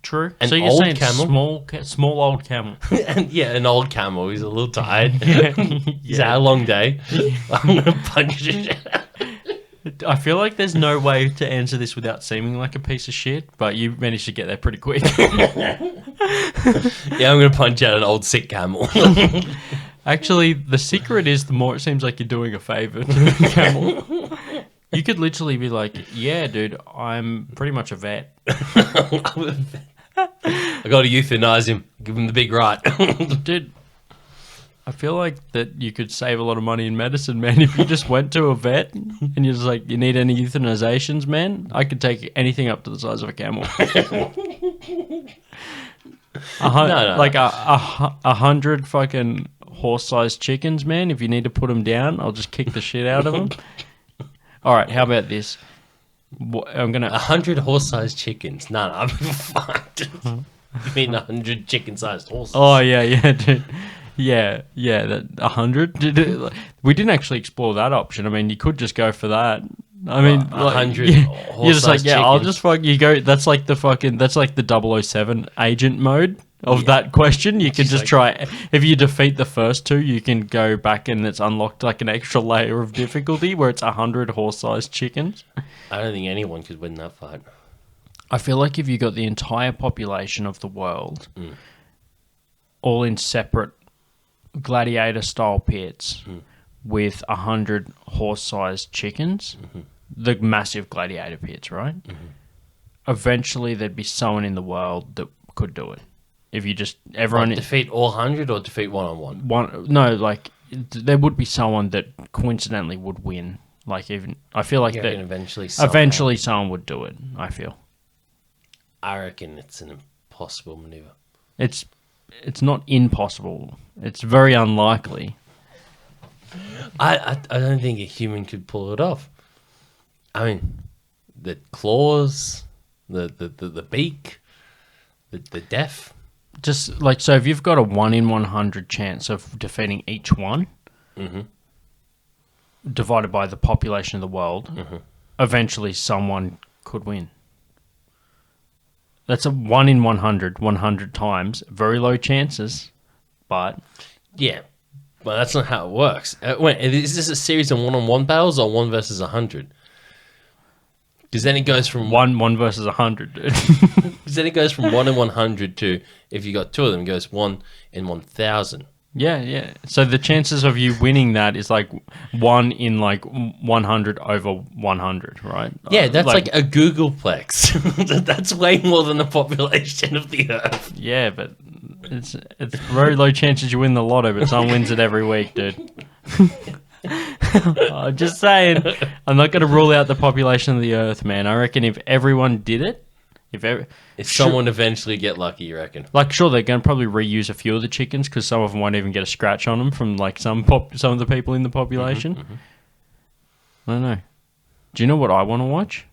True. An so you're old saying camel? small old camel. And yeah, an old camel. He's a little tired. He's had a long day. I'm going to punch it out. I feel like there's no way to answer this without seeming like a piece of shit, but you managed to get there pretty quick. Yeah, I'm going to punch out an old sick camel. Actually, the secret is the more it seems like you're doing a favor to the camel. You could literally be like, yeah, dude, I'm pretty much a vet. I got to euthanize him. Give him the big right. Dude, I feel like that you could save a lot of money in medicine, man. If you just went to a vet and you're just like, you need any euthanizations, man? I could take anything up to the size of a camel. No. Like a 100 fucking horse-sized chickens, man. If you need to put them down, I'll just kick the shit out of them. All right, how about this? I'm gonna 100 horse-sized chickens. No, I'm fucked. You mean 100 chicken-sized horses? Oh yeah, dude. Yeah, that 100. We didn't actually explore that option. I mean, you could just go for that. I mean, 100 you're just like, horse-sized I'll chickens. just fuck you go. That's like the 007 agent mode of that question. You can just try. If you defeat the first two, you can go back and it's unlocked like an extra layer of difficulty where it's 100 horse-sized chickens. I don't think anyone could win that fight. I feel like if you got the entire population of the world all in separate gladiator-style pits with 100 horse-sized chickens, the massive gladiator pits, right? Eventually, there'd be someone in the world that could do it. If you just everyone Defeat all 100 or defeat one-on-one? there would be someone that coincidentally would win. Like even I feel like You that reckon eventually someone would do it. I feel I reckon it's an impossible maneuver. it's not impossible. It's very unlikely. I don't think a human could pull it off. I mean, the claws, the beak, the death. Just like so, if you've got a 1 in 100 chance of defeating each one, divided by the population of the world, eventually someone could win. That's a 1 in 100 times. Very low chances, but Yeah, but that's not how it works. Wait, is this a series of one-on-one battles or 1 versus 100? Because then it goes from one versus 100, dude. Because then it goes from 1 in 100 to, if you got two of them, it goes 1 in 1,000. Yeah. So the chances of you winning that is like 1 in like 100 over 100, right? Yeah, that's like a Googleplex. That's way more than the population of the Earth. Yeah, but it's very low chances you win the lotto, but someone wins it every week, dude. I'm just saying, I'm not going to rule out the population of the Earth, man. I reckon if everyone did it, If someone eventually get lucky, you reckon? like, sure, they're going to probably reuse a few of the chickens because some of them won't even get a scratch on them from like some of the people in the population. I don't know. Do you know what I want to watch?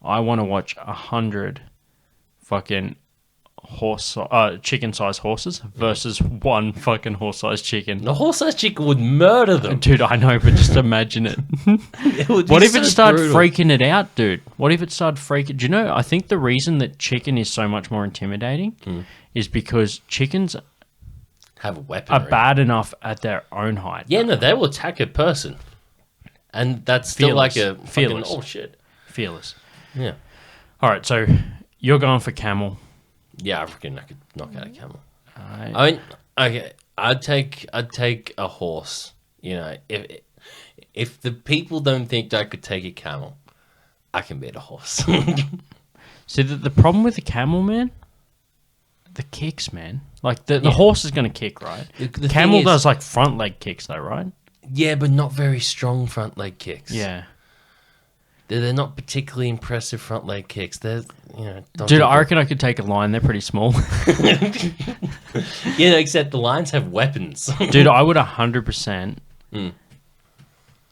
I want to watch 100 fucking chicken-sized horses versus one fucking horse-sized chicken. The horse-sized chicken would murder them. Dude, I know, but just imagine it. It would be What if so it started brutal. freaking it out, dude? What if it started freaking... Do you know, I think the reason that chicken is so much more intimidating is because chickens Have a weapon. are bad enough at their own height. Yeah, no, they will attack a person And that's still like a fearless. fucking, oh shit. Fearless. Yeah. All right, so you're going for camel. Yeah, I reckon I could knock out a camel. I I mean, okay, I'd take a horse. You know, if the people don't think I could take a camel, I can beat a horse. See, the problem with the camel, man, the kicks, man. Like, the horse is going to kick, right? The camel thing is- does, like, front leg kicks, though, right? Yeah, but not very strong front leg kicks. Yeah. They're not particularly impressive front leg kicks. They're, Dude, I reckon I could take a lion. They're pretty small. Yeah, except the lions have weapons. Dude, I would 100%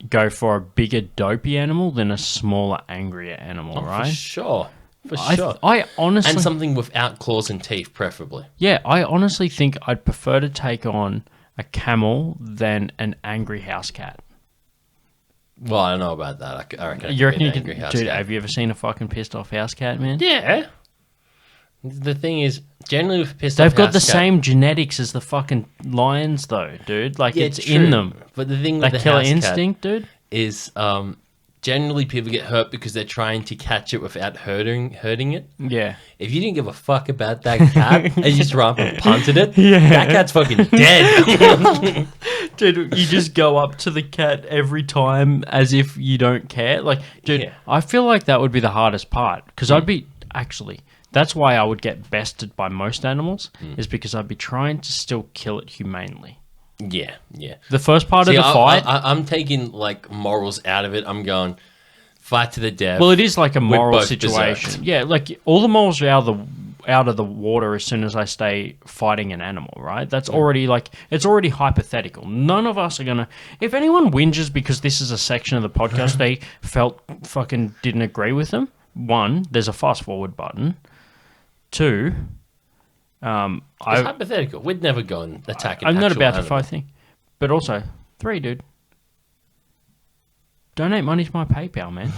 go for a bigger, dopey animal than a smaller, angrier animal, right? For sure. For I, sure. I honestly... And something without claws and teeth, preferably. Yeah, I honestly think I'd prefer to take on a camel than an angry house cat. Well, I don't know about that. I reckon. You reckon you angry could... house Dude, cat. have you ever seen a fucking pissed off house cat, man? Yeah. The thing is, generally with pissed off They've got house the cat- same genetics as the fucking lions, though, dude. Like, Yeah, it's true. in them. But the thing with That the killer house instinct, cat dude. is generally people get hurt because they're trying to catch it without hurting it. Yeah. If you didn't give a fuck about that cat and you just run up and punted it, that cat's fucking dead. Dude, you just go up to the cat every time as if you don't care. Like, dude, Yeah. I feel like that would be the hardest part. Because I'd be... Actually, that's why I would get bested by most animals, is because I'd be trying to still kill it humanely. Yeah, yeah. The first part See, of the fight... I'm taking like morals out of it. I'm going fight to the death. well, it is like a moral both situation. berserked. Yeah, like all the morals are out of the water as soon as I stay fighting an animal, right? That's already like, it's already hypothetical. None of us are gonna... If anyone whinges because this is a section of the podcast they felt fucking didn't agree with them, one, there's a fast forward button. Two, It's hypothetical. We'd never go and attack an I'm not actual about to animal. fight thing. But also, three, dude. Donate money to my PayPal, man.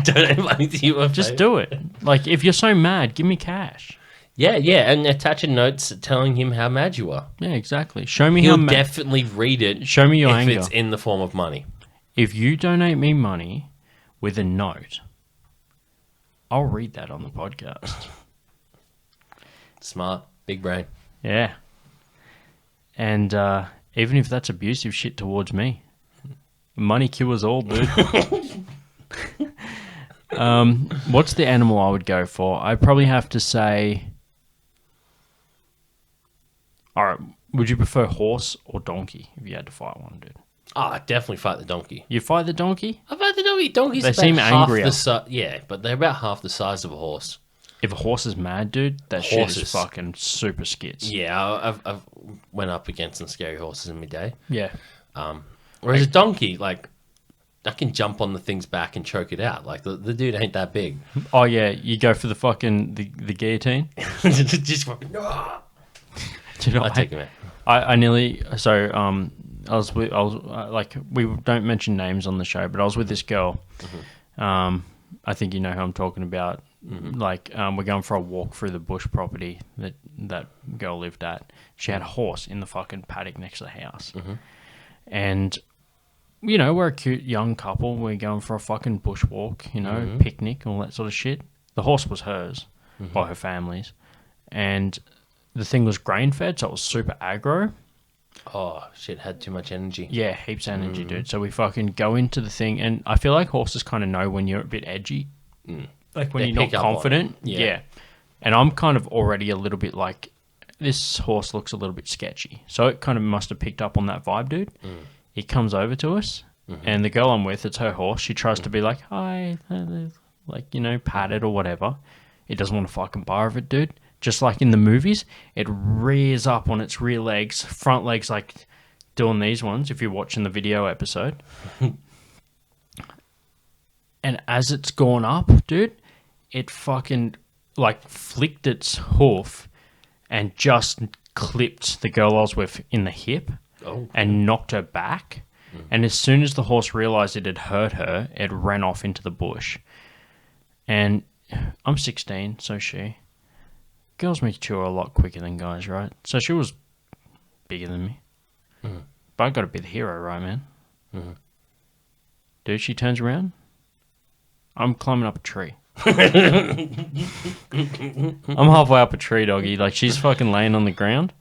Don't have money to you. Just do it. Like, if you're so mad, give me cash. Yeah, yeah, and attach a note telling him how mad you are. Yeah, exactly. Show me He'll how mad. definitely read it. Show me your if anger. it's in the form of money. If you donate me money with a note, I'll read that on the podcast. Smart, big brain. Yeah. And even if that's abusive shit towards me, money cures all, dude. What's the animal I would go for? I'd probably have to say... All right, would you prefer horse or donkey if you had to fight one, dude? Oh, I'd definitely fight the donkey. You fight the donkey? I fight the donkey. Donkeys They about seem half angrier. the size. Yeah, but they're about half the size of a horse. If a horse is mad, dude, that shit is Horses. fucking super skits. Yeah, I've went up against some scary horses in my day. Yeah. Whereas a donkey, like, I can jump on the thing's back and choke it out. Like, the dude ain't that big. Oh, yeah, you go for the fucking, the guillotine? Just fucking, Do you know, I'd take him out. I nearly... So, I was like, we don't mention names on the show, but I was with this girl. I think you know who I'm talking about. Like, we're going for a walk through the bush property that girl lived at. She had a horse in the fucking paddock next to the house. And, you know, we're a cute young couple. We're going for a fucking bushwalk, you know, picnic, all that sort of shit. The horse was hers, or her family's. And the thing was grain-fed, so it was super aggro. Oh, shit, had too much energy. Yeah, heaps of energy, dude. So we fucking go into the thing, and I feel like horses kind of know when you're a bit edgy. Like when They you're not pick up on it. confident. Yeah. And I'm kind of already a little bit like, this horse looks a little bit sketchy. So it kind of must have picked up on that vibe, dude. He comes over to us, and the girl I'm with, it's her horse. She tries to be like, hi, like, you know, pat it or whatever. It doesn't want to fucking bar of it, dude. Just like in the movies, it rears up on its rear legs, front legs like doing these ones, if you're watching the video episode. And as it's gone up, dude, it fucking like flicked its hoof and just clipped the girl I was with in the hip and knocked her back. And as soon as the horse realized it had hurt her, it ran off into the bush. And I'm 16, so she. Girls mature a lot quicker than guys, right? So she was bigger than me. But I got to be the hero, right, man? Dude, she turns around. I'm climbing up a tree. I'm halfway up a tree, doggy. Like, she's fucking laying on the ground.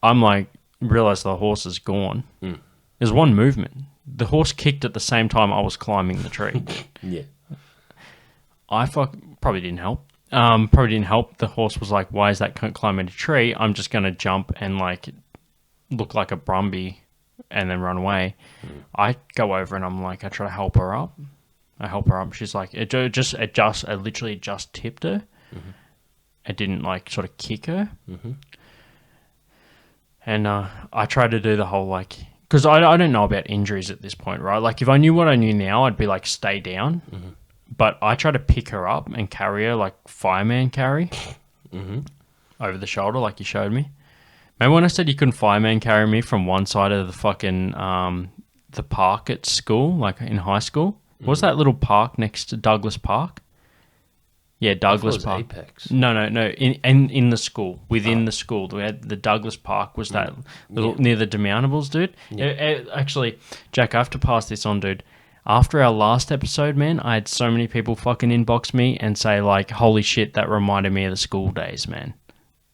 I'm like, realize the horse is gone. There's one movement. The horse kicked at the same time I was climbing the tree. Yeah. I probably didn't help. Probably didn't help. The horse was like, why is that climbing a tree? I'm just going to jump and like look like a Brumby and then run away. I go over and I'm like, I try to help her up. I help her up. She's like, I literally just tipped her. It didn't like sort of kick her. And I tried to do the whole like, because I don't know about injuries at this point, right? Like if I knew what I knew now, I'd be like, stay down. But I try to pick her up and carry her like fireman carry over the shoulder, like you showed me. Remember when I said you couldn't fireman carry me from one side of the fucking the park at school, like in high school? What was that little park next to Douglas Park? Yeah, Douglas Park. Apex. No. In the school, within the school, we had the Douglas Park was that little near the Demountables, dude. Yeah. Actually, Jack, I have to pass this on, dude. After our last episode, man, I had so many people fucking inbox me and say like, "Holy shit, that reminded me of the school days, man."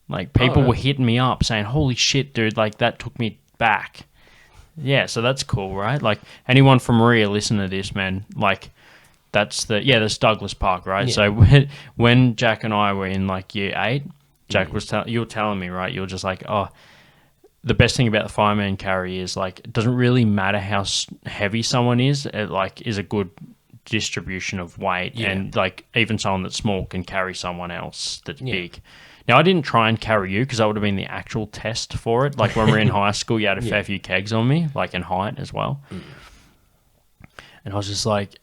Like people were hitting me up saying, "Holy shit, dude, like that took me back." Yeah, so that's cool, right? Like anyone from Maria listen to this, man. Like that's Douglas Park, right? Yeah. So when Jack and I were in like year 8, Jack was you were telling me, right? You were just like, "Oh, the best thing about the fireman carry is like it doesn't really matter how heavy someone is. It like is a good distribution of weight, and like even someone that's small can carry someone else that's big." Now, I didn't try and carry you because that would have been the actual test for it. Like when we were in high school, you had a fair few kegs on me, like in height as well. And I was just like,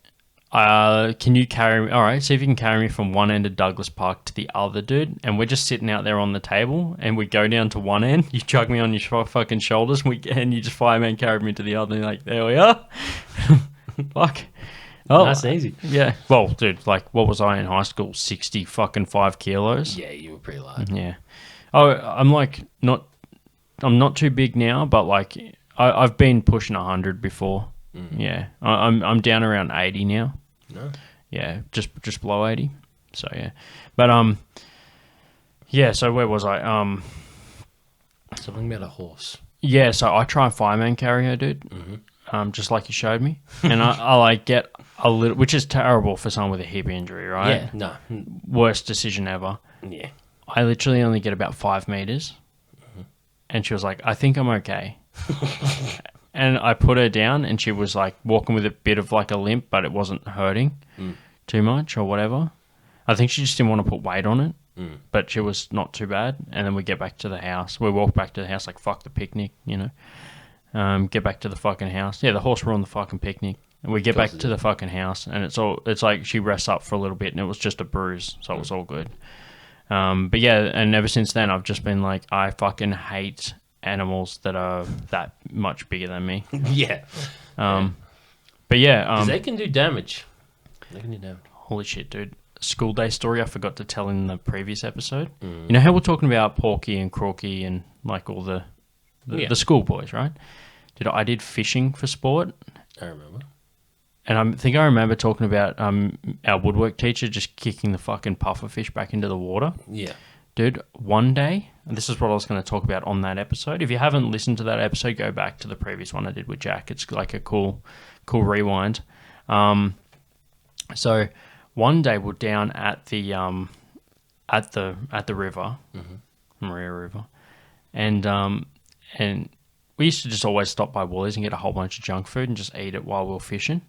can you carry me? All right, see if you can carry me from one end of Douglas Park to the other, dude. And we're just sitting out there on the table and we go down to one end. You chug me on your fucking shoulders and you just fireman carried me to the other. And you're like, there we are. Fuck. Oh, nice and easy. Yeah. Well, dude, like, what was I in high school? 60 fucking 5 kilos? Yeah, you were pretty light. Yeah. Oh, I'm not too big now, but like, I've been pushing 100 before. Yeah. I'm down around 80 now. No. Yeah, just below 80. So yeah. But yeah, so where was I? Something about a horse. Yeah, so I try and fireman carry her, dude. Just like you showed me. And I like get a little, which is terrible for someone with a hip injury, right? Yeah, no. Worst decision ever. Yeah. I literally only get about 5 meters. And she was like, I think I'm okay. And I put her down and she was like walking with a bit of like a limp, but it wasn't hurting too much or whatever. I think she just didn't want to put weight on it, but she was not too bad. And then we get back to the house. We walk back to the house like, fuck the picnic, you know. Get back to the fucking house. Yeah, the horse were on the fucking picnic. And we get back to the fucking house and it's like she rests up for a little bit and it was just a bruise. So it was all good. But yeah, and ever since then I've just been like, I fucking hate animals that are that much bigger than me. Yeah. But yeah. 'Cause they can do damage. They can do damage. Holy shit, dude. School day story I forgot to tell in the previous episode. You know how we're talking about Porky and Croaky and like all the school boys, right? I did fishing for sport. I remember. And I think I remember talking about our woodwork teacher just kicking the fucking puffer fish back into the water. Yeah. Dude, one day, and this is what I was going to talk about on that episode. If you haven't listened to that episode, go back to the previous one I did with Jack. It's like a cool rewind. So one day we're down at the river, Maria River, and we used to just always stop by Woolies and get a whole bunch of junk food and just eat it while we were fishing.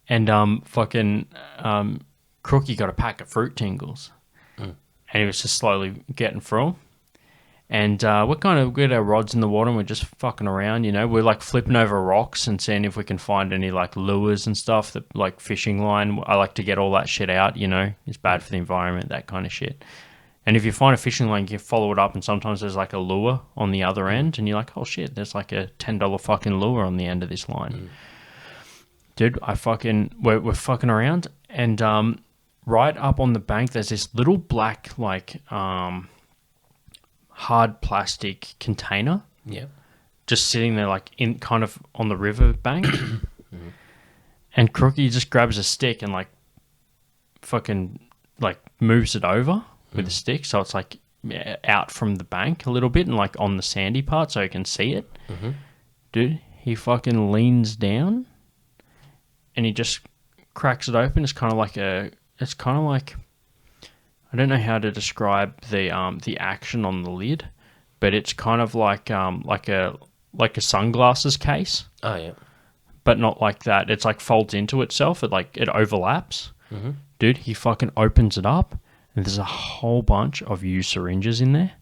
And Crookie got a pack of fruit tingles. And he was just slowly getting through them. And we're kind of got our rods in the water and we're just fucking around, you know. We're like flipping over rocks and seeing if we can find any like lures and stuff, that like fishing line. I like to get all that shit out, you know. It's bad for the environment, that kind of shit. And if you find a fishing line, you can follow it up and sometimes there's like a lure on the other end and you're like, oh shit, there's like a $10 fucking lure on the end of this line. Dude, we're fucking around and right up on the bank, there's this little black, like, hard plastic container. Yeah. Just sitting there, like, in kind of on the river bank. And Crookie just grabs a stick and like fucking like moves it over with a stick, so it's like out from the bank a little bit and like on the sandy part so you can see it. Dude, he fucking leans down and he just cracks it open. It's kind of like I don't know how to describe the action on the lid, but it's kind of like a sunglasses case. Oh yeah. But not like that. It's like folds into itself. It overlaps. Dude, he fucking opens it up and there's a whole bunch of used syringes in there.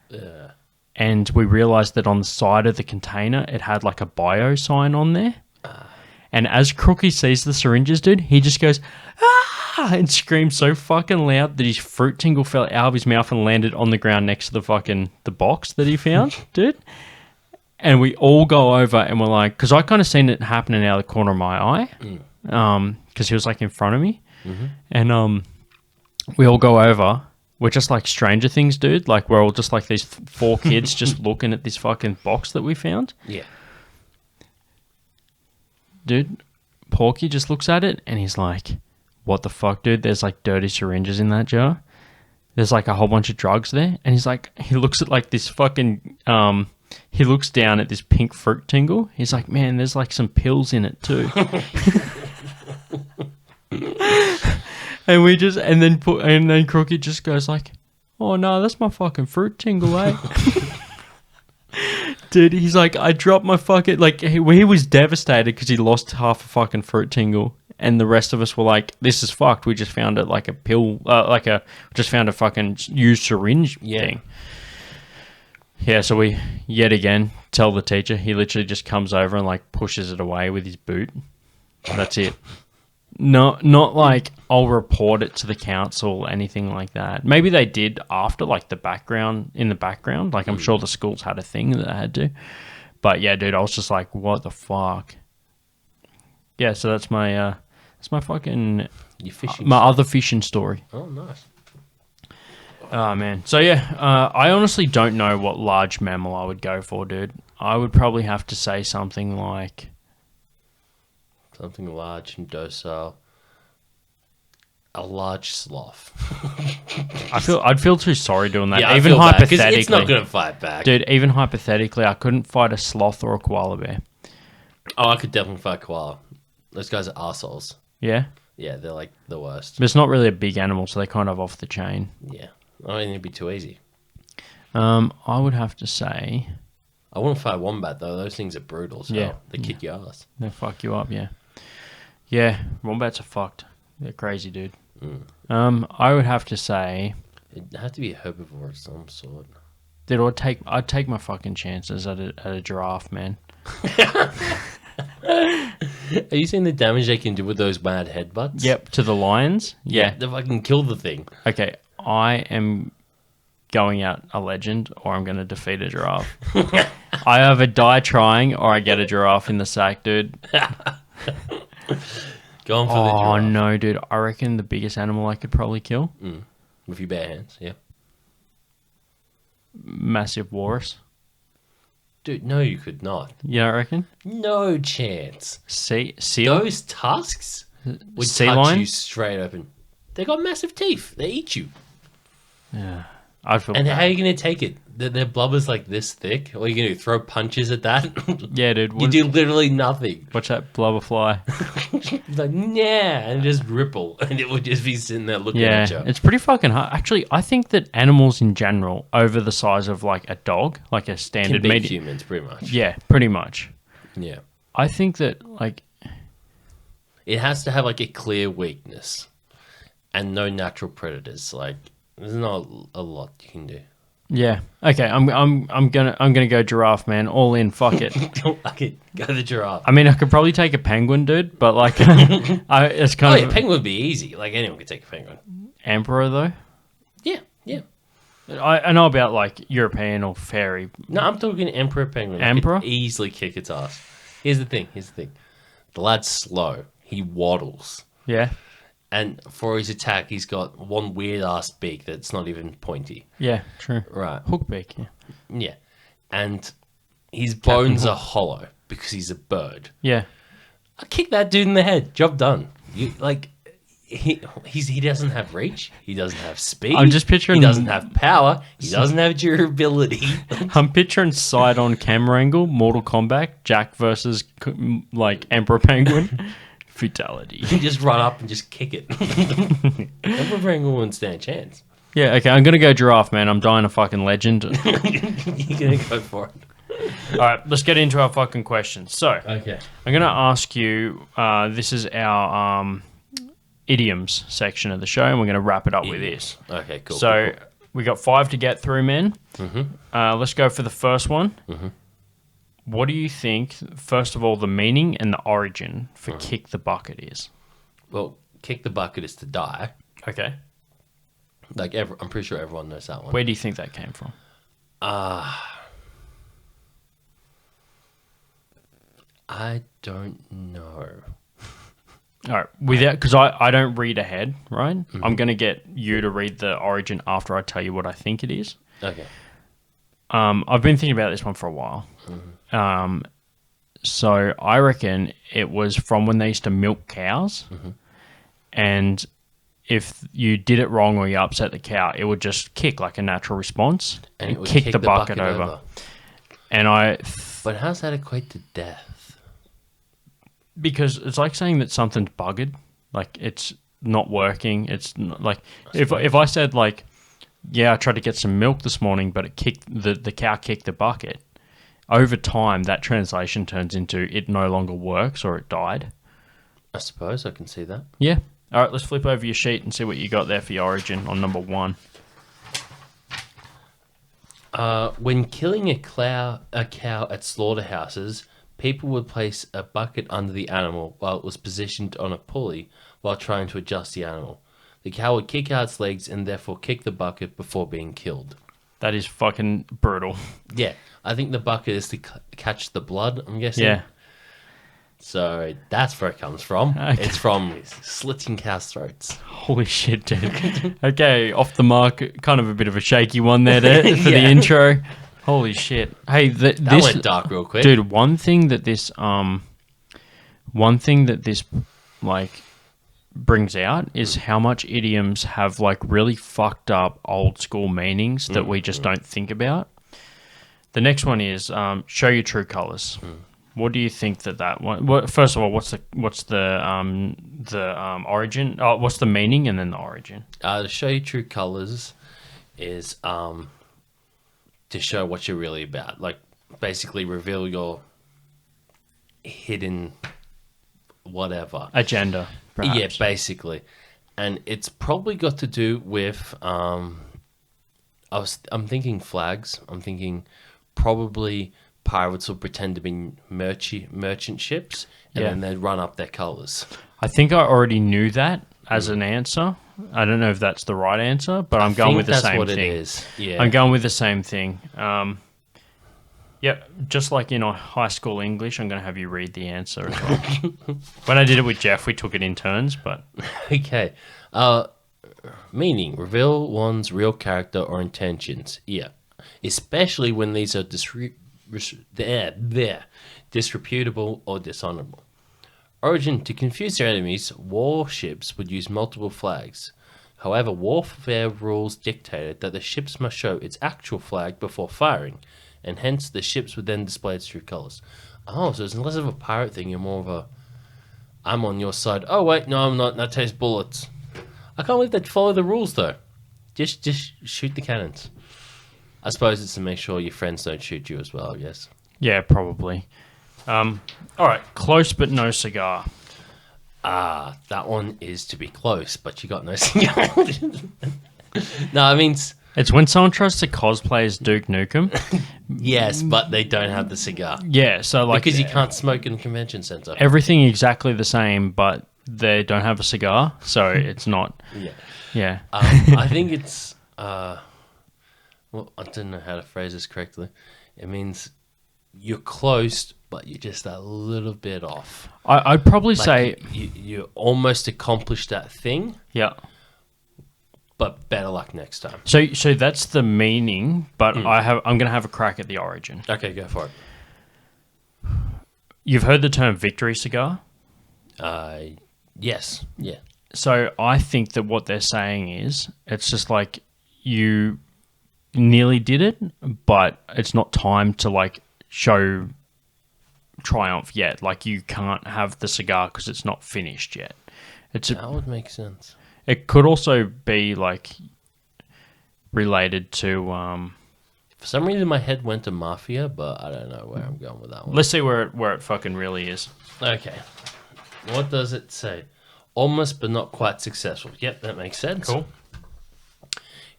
Yeah. And we realized that on the side of the container, it had like a bio sign on there. And as Crookie sees the syringes, dude, he just goes, ah, and screams so fucking loud that his fruit tingle fell out of his mouth and landed on the ground next to the box that he found, dude. And we all go over and we're like, because I kind of seen it happening out of the corner of my eye, because he was like in front of me. And we all go over. We're just like Stranger Things, dude. Like we're all just like these 4 kids just looking at this fucking box that we found. Yeah. Dude, Porky just looks at it and he's like, what the fuck, dude? There's like dirty syringes in that jar. There's like a whole bunch of drugs there. And he's like, he looks at like this fucking... he looks down at this pink fruit tingle. He's like, man, there's like some pills in it too. and then Crookie just goes like, oh no, that's my fucking fruit tingle, eh? Dude, he's like, I dropped my fucking, like, he was devastated because he lost half a fucking fruit tingle. And the rest of us were like, this is fucked. We just found it like a pill, just found a fucking used syringe thing. Yeah, so we, yet again, tell the teacher. He literally just comes over and, like, pushes it away with his boot. That's it. Not like, I'll report it to the council, anything like that. Maybe they did after, like, in the background. Like, I'm sure the schools had a thing that they had to. But, yeah, dude, I was just like, what the fuck? Yeah, so that's my fucking... Your fishing my other fishing story. Oh, nice. Oh, man. So, yeah, I honestly don't know what large mammal I would go for, dude. I would probably have to say something like... Something large and docile. A large sloth. I'd feel too sorry doing that. Yeah, even hypothetically, it's not going to fight back. Dude, even hypothetically, I couldn't fight a sloth or a koala bear. Oh, I could definitely fight koala. Those guys are arseholes. Yeah? Yeah, they're like the worst. But it's not really a big animal, so they're kind of off the chain. Yeah. I mean, it'd be too easy. I would have to say... I wouldn't fight wombat, though. Those things are brutal, so Yeah. they kick your ass. They fuck you up, yeah. Yeah, wombats are fucked. They're crazy, dude. I would have to say... It'd have to be a herbivore of some sort. Dude, I'd take my fucking chances at a giraffe, man. Have you seen the damage they can do with those mad headbutts? Yep, to the lions? Yeah. They fucking kill the thing. Okay, I am going out a legend or I'm going to defeat a giraffe. I either die trying or I get a giraffe in the sack, dude. Go on for the giraffe. Oh, no, dude. I reckon the biggest animal I could probably kill. With your bare hands, yeah. Massive walrus. Dude, no, you could not. Yeah, I reckon. No chance. Seal? Those tusks would Sea touch lion? you straight open. They got massive teeth. They eat you. Yeah. I'd feel And bad. how are you going to take it? Their blubber's like this thick. What are you going to do? Throw punches at that? Yeah, dude. You do literally nothing. Watch that blubber fly. It's like, yeah, and just ripple. And it would just be sitting there looking Yeah, at you. it's pretty fucking hard. Actually, I think that animals in general, over the size of like a dog, like a Can standard beat medium. humans, pretty much. Yeah, pretty much. Yeah. I think that like It has to have like a clear weakness and no natural predators. Like, there's not a lot you can do. yeah. Okay, I'm gonna go giraffe, man. All in. Fuck it. Okay, go the giraffe. I mean, I could probably take a penguin, dude, but like, it's Oh, kind yeah, of penguin would be easy. Like, anyone could take a penguin. emperor though. Yeah, yeah. I know about like European or fairy. No, I'm talking emperor penguin. Emperor? I could easily kick its ass. Here's the thing. The lad's slow. He waddles. Yeah, And for his attack, he's got one weird-ass beak that's not even pointy. yeah, true. Right. Hook beak. Yeah, Yeah. And his bones are hollow because he's a bird. yeah. I kick that dude in the head. Job done. You like. He doesn't have reach. He doesn't have speed. I'm just picturing. He doesn't have power. He doesn't have durability. I'm picturing side on camera angle, Mortal Kombat, Jack versus like Emperor Penguin, fatality. You just run up and just kick it. Emperor Penguin wouldn't stand a chance. Yeah, okay. I'm gonna go giraffe, man. I'm dying a fucking legend. You're gonna go for it. All right, let's get into our fucking questions. So, Okay. I'm gonna ask you. This is our idioms section of the show, and we're gonna wrap it up with this. Okay, cool. So cool. we got 5 to get through, men. Let's go for the first one. What do you think, first of all, the meaning and the origin for kick the bucket is? Well, kick the bucket is to die. Okay. Like I'm pretty sure everyone knows that one. Where do you think that came from? I don't know. All right, because I don't read ahead, right? I'm going to get you to read the origin after I tell you what I think it is. Okay. I've been thinking about this one for a while. So I reckon it was from when they used to milk cows, and if you did it wrong or you upset the cow, it would just kick like a natural response And it would kick the bucket over. And But how's that equate to death? Because it's like saying that something's buggered, like it's not working. It's not, like if I said like, yeah, I tried to get some milk this morning, but it kicked the cow kicked the bucket. Over time, that translation turns into it no longer works or it died. I suppose I can see that. Yeah. All right, let's flip over your sheet and see what you got there for your origin on number 1. When killing a cow at slaughterhouses, people would place a bucket under the animal while it was positioned on a pulley while trying to adjust the animal. The cow would kick out its legs and therefore kick the bucket before being killed. That is fucking brutal. Yeah, I think the bucket is to catch the blood, I'm guessing. Yeah. So that's where it comes from. Okay. It's from slitting cows' throats. Holy shit, dude. Okay, off the mark. Kind of a bit of a shaky one there for the Yeah. intro. Holy shit. Hey, That this went dark real quick. dude. One thing that this like brings out is how much idioms have like really fucked up old school meanings that we just don't think about. The next one is show your true colors. What do you think that one? First of all, what's the origin? Oh, what's the meaning and then the origin? To show your true colors is to show what you're really about. Like basically reveal your hidden whatever Agenda, perhaps. Yeah, basically, and it's probably got to do with I'm thinking flags. I'm thinking probably pirates will pretend to be merchant ships, and then they'd run up their colors. I think I already knew that as an answer. I don't know if that's the right answer, but I'm going with the same thing. That's what it is. Yeah, I'm going with the same thing. Yeah, just like in high school English, I'm going to have you read the answer as well. When I did it with Jeff, we took it in turns, but... Okay. Meaning, reveal one's real character or intentions. Yeah. Especially when these are disreputable or dishonorable. Origin, to confuse their enemies, warships would use multiple flags. However, warfare rules dictated that the ships must show its actual flag before firing, and hence the ships would then display its true colors. Oh, so it's less of a pirate thing, you're more of a, I'm on your side. Oh, wait, no, I'm not. That tastes bullets. I can't believe they follow the rules, though. Just shoot the cannons. I suppose it's to make sure your friends don't shoot you as well, I guess. Yeah, probably. All right, close but no cigar. That one is to be close, but you got no cigar. No, I mean... It's when someone tries to cosplay as Duke Nukem. Yes, but they don't have the cigar. Yeah, so like... Because you can't smoke in a convention center. Everything exactly the same, but they don't have a cigar, so it's not... Yeah. Yeah. I think it's... well, I don't know how to phrase this correctly. It means you're close, but you're just a little bit off. I'd probably Like say... you almost accomplished that thing, Yeah. but better luck next time. So that's the meaning, but I'm going to have a crack at the origin. Okay, go for it. You've heard the term victory cigar? Yes. Yeah. So I think that what they're saying is it's just like you nearly did it, but it's not time to like show triumph yet. Like you can't have the cigar because it's not finished yet. That would make sense. It could also be like related to. For some reason, my head went to mafia, but I don't know where I'm going with that one. Let's see where it fucking really is. Okay. What does it say? Almost, but not quite successful. Yep, that makes sense. Cool.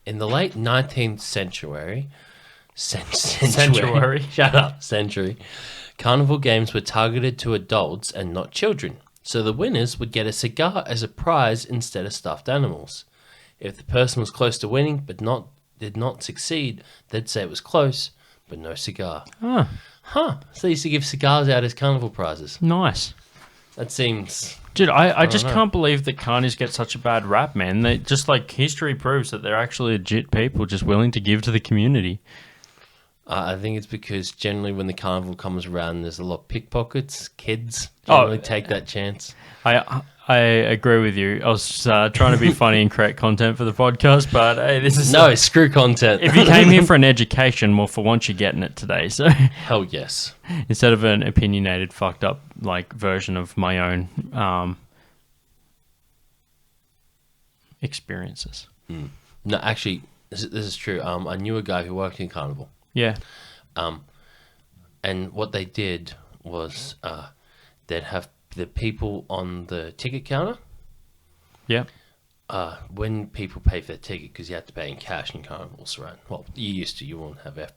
In the late 19th century, Century. Shut up, century. Carnival games were targeted to adults and not children, so the winners would get a cigar as a prize instead of stuffed animals. If the person was close to winning but did not succeed, they'd say it was close, but no cigar. Huh. So they used to give cigars out as carnival prizes. Nice. That seems... Dude, I just know. can't believe that carnies get such a bad rap, man. They just like history proves that they're actually legit people just willing to give to the community. I think it's because generally when the carnival comes around, there's a lot of pickpockets. Kids generally take that chance. I agree with you. I was trying to be funny and create content for the podcast, but hey, this is... No, screw content. If you came here for an education, well, for once you're getting it today. So Hell yes. instead of an opinionated, fucked up like version of my own experiences. No, actually, this is true. I knew a guy who worked in carnival. Yeah. And what they did was they'd have the people on the ticket counter. Yeah. When people pay for their ticket, because you have to pay in cash in carnivals, right? Well, you used to. You won't have F+.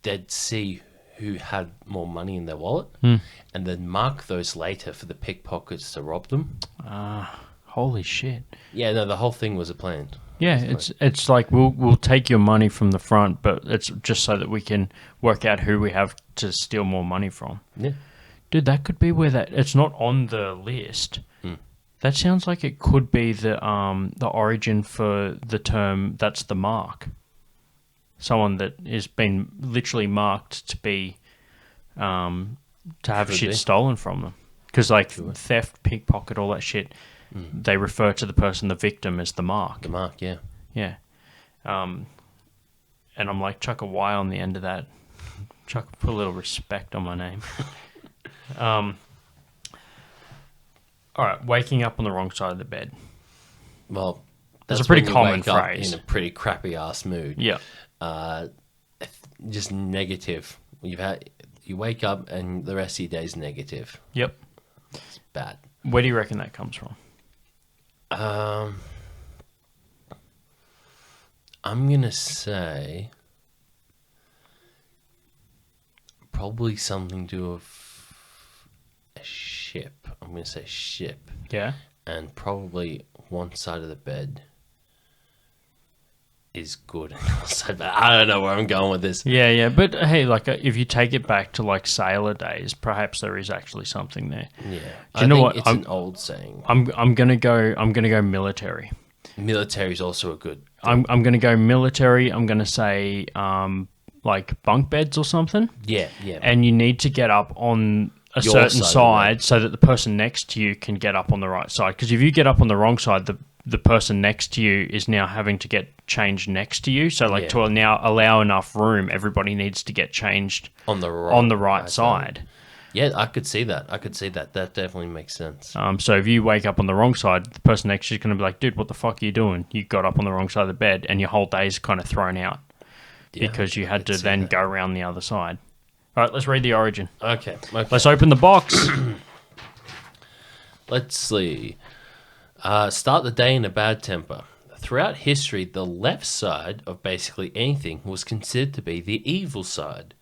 They'd see who had more money in their wallet and then mark those later for the pickpockets to rob them. Holy shit. Yeah, no, the whole thing was a plan. Yeah, it's like we'll take your money from the front, but it's just so that we can work out who we have to steal more money from. Yeah. Dude, that could be where it's not on the list. That sounds like it could be the origin for the term "that's the mark." Someone that has been literally marked to be to have Could shit be. stolen from them. Because like theft, pickpocket, all that shit, they refer to the person, the victim, as the mark. The mark, yeah. Yeah. And I'm like, chuck a Y on the end of that. Put a little respect on my name. All right, waking up on the wrong side of the bed. Well, That's that's a pretty when you common wake up phrase. in a pretty crappy ass mood. Yeah. Just negative. You wake up and the rest of your day is negative. Yep. It's bad. Where do you reckon that comes from? I'm gonna say probably something to do with a ship. I'm gonna say ship, Yeah. and probably one side of the bed is good, and the other side. But I don't know where I'm going with this. Yeah. But hey, like if you take it back to like sailor days, perhaps there is actually something there. Yeah, Do you know what? It's an old saying. I'm gonna go military. Military is also a good. I'm gonna go military. I'm gonna say like bunk beds or something. Yeah. And you need to get up on a Your certain side of the side so that the person next to you can get up on the right side. Because if you get up on the wrong side, the person next to you is now having to get changed next to you. So like to now allow enough room, everybody needs to get changed on the right side. Yeah, I could see that. That definitely makes sense. So if you wake up on the wrong side, the person next to you is going to be like, dude, what the fuck are you doing? You got up on the wrong side of the bed and your whole day is kind of thrown out because you had to then go around the other side. All right, let's read the origin. Okay. Let's open the box. Let's see. Start the day in a bad temper. Throughout history, the left side of basically anything was considered to be the evil side.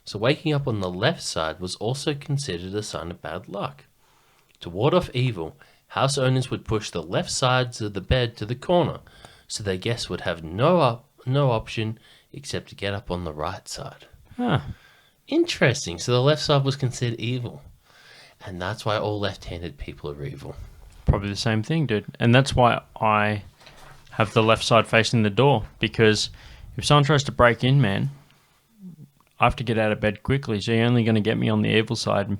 So waking up on the left side was also considered a sign of bad luck. To ward off evil, house owners would push the left sides of the bed to the corner, so their guests would have no option except to get up on the right side. Huh. Interesting. So the left side was considered evil. And that's why all left-handed people are evil. Probably the same thing, dude. And that's why I have the left side facing the door. Because if someone tries to break in, man, I have to get out of bed quickly. So you're only going to get me on the evil side.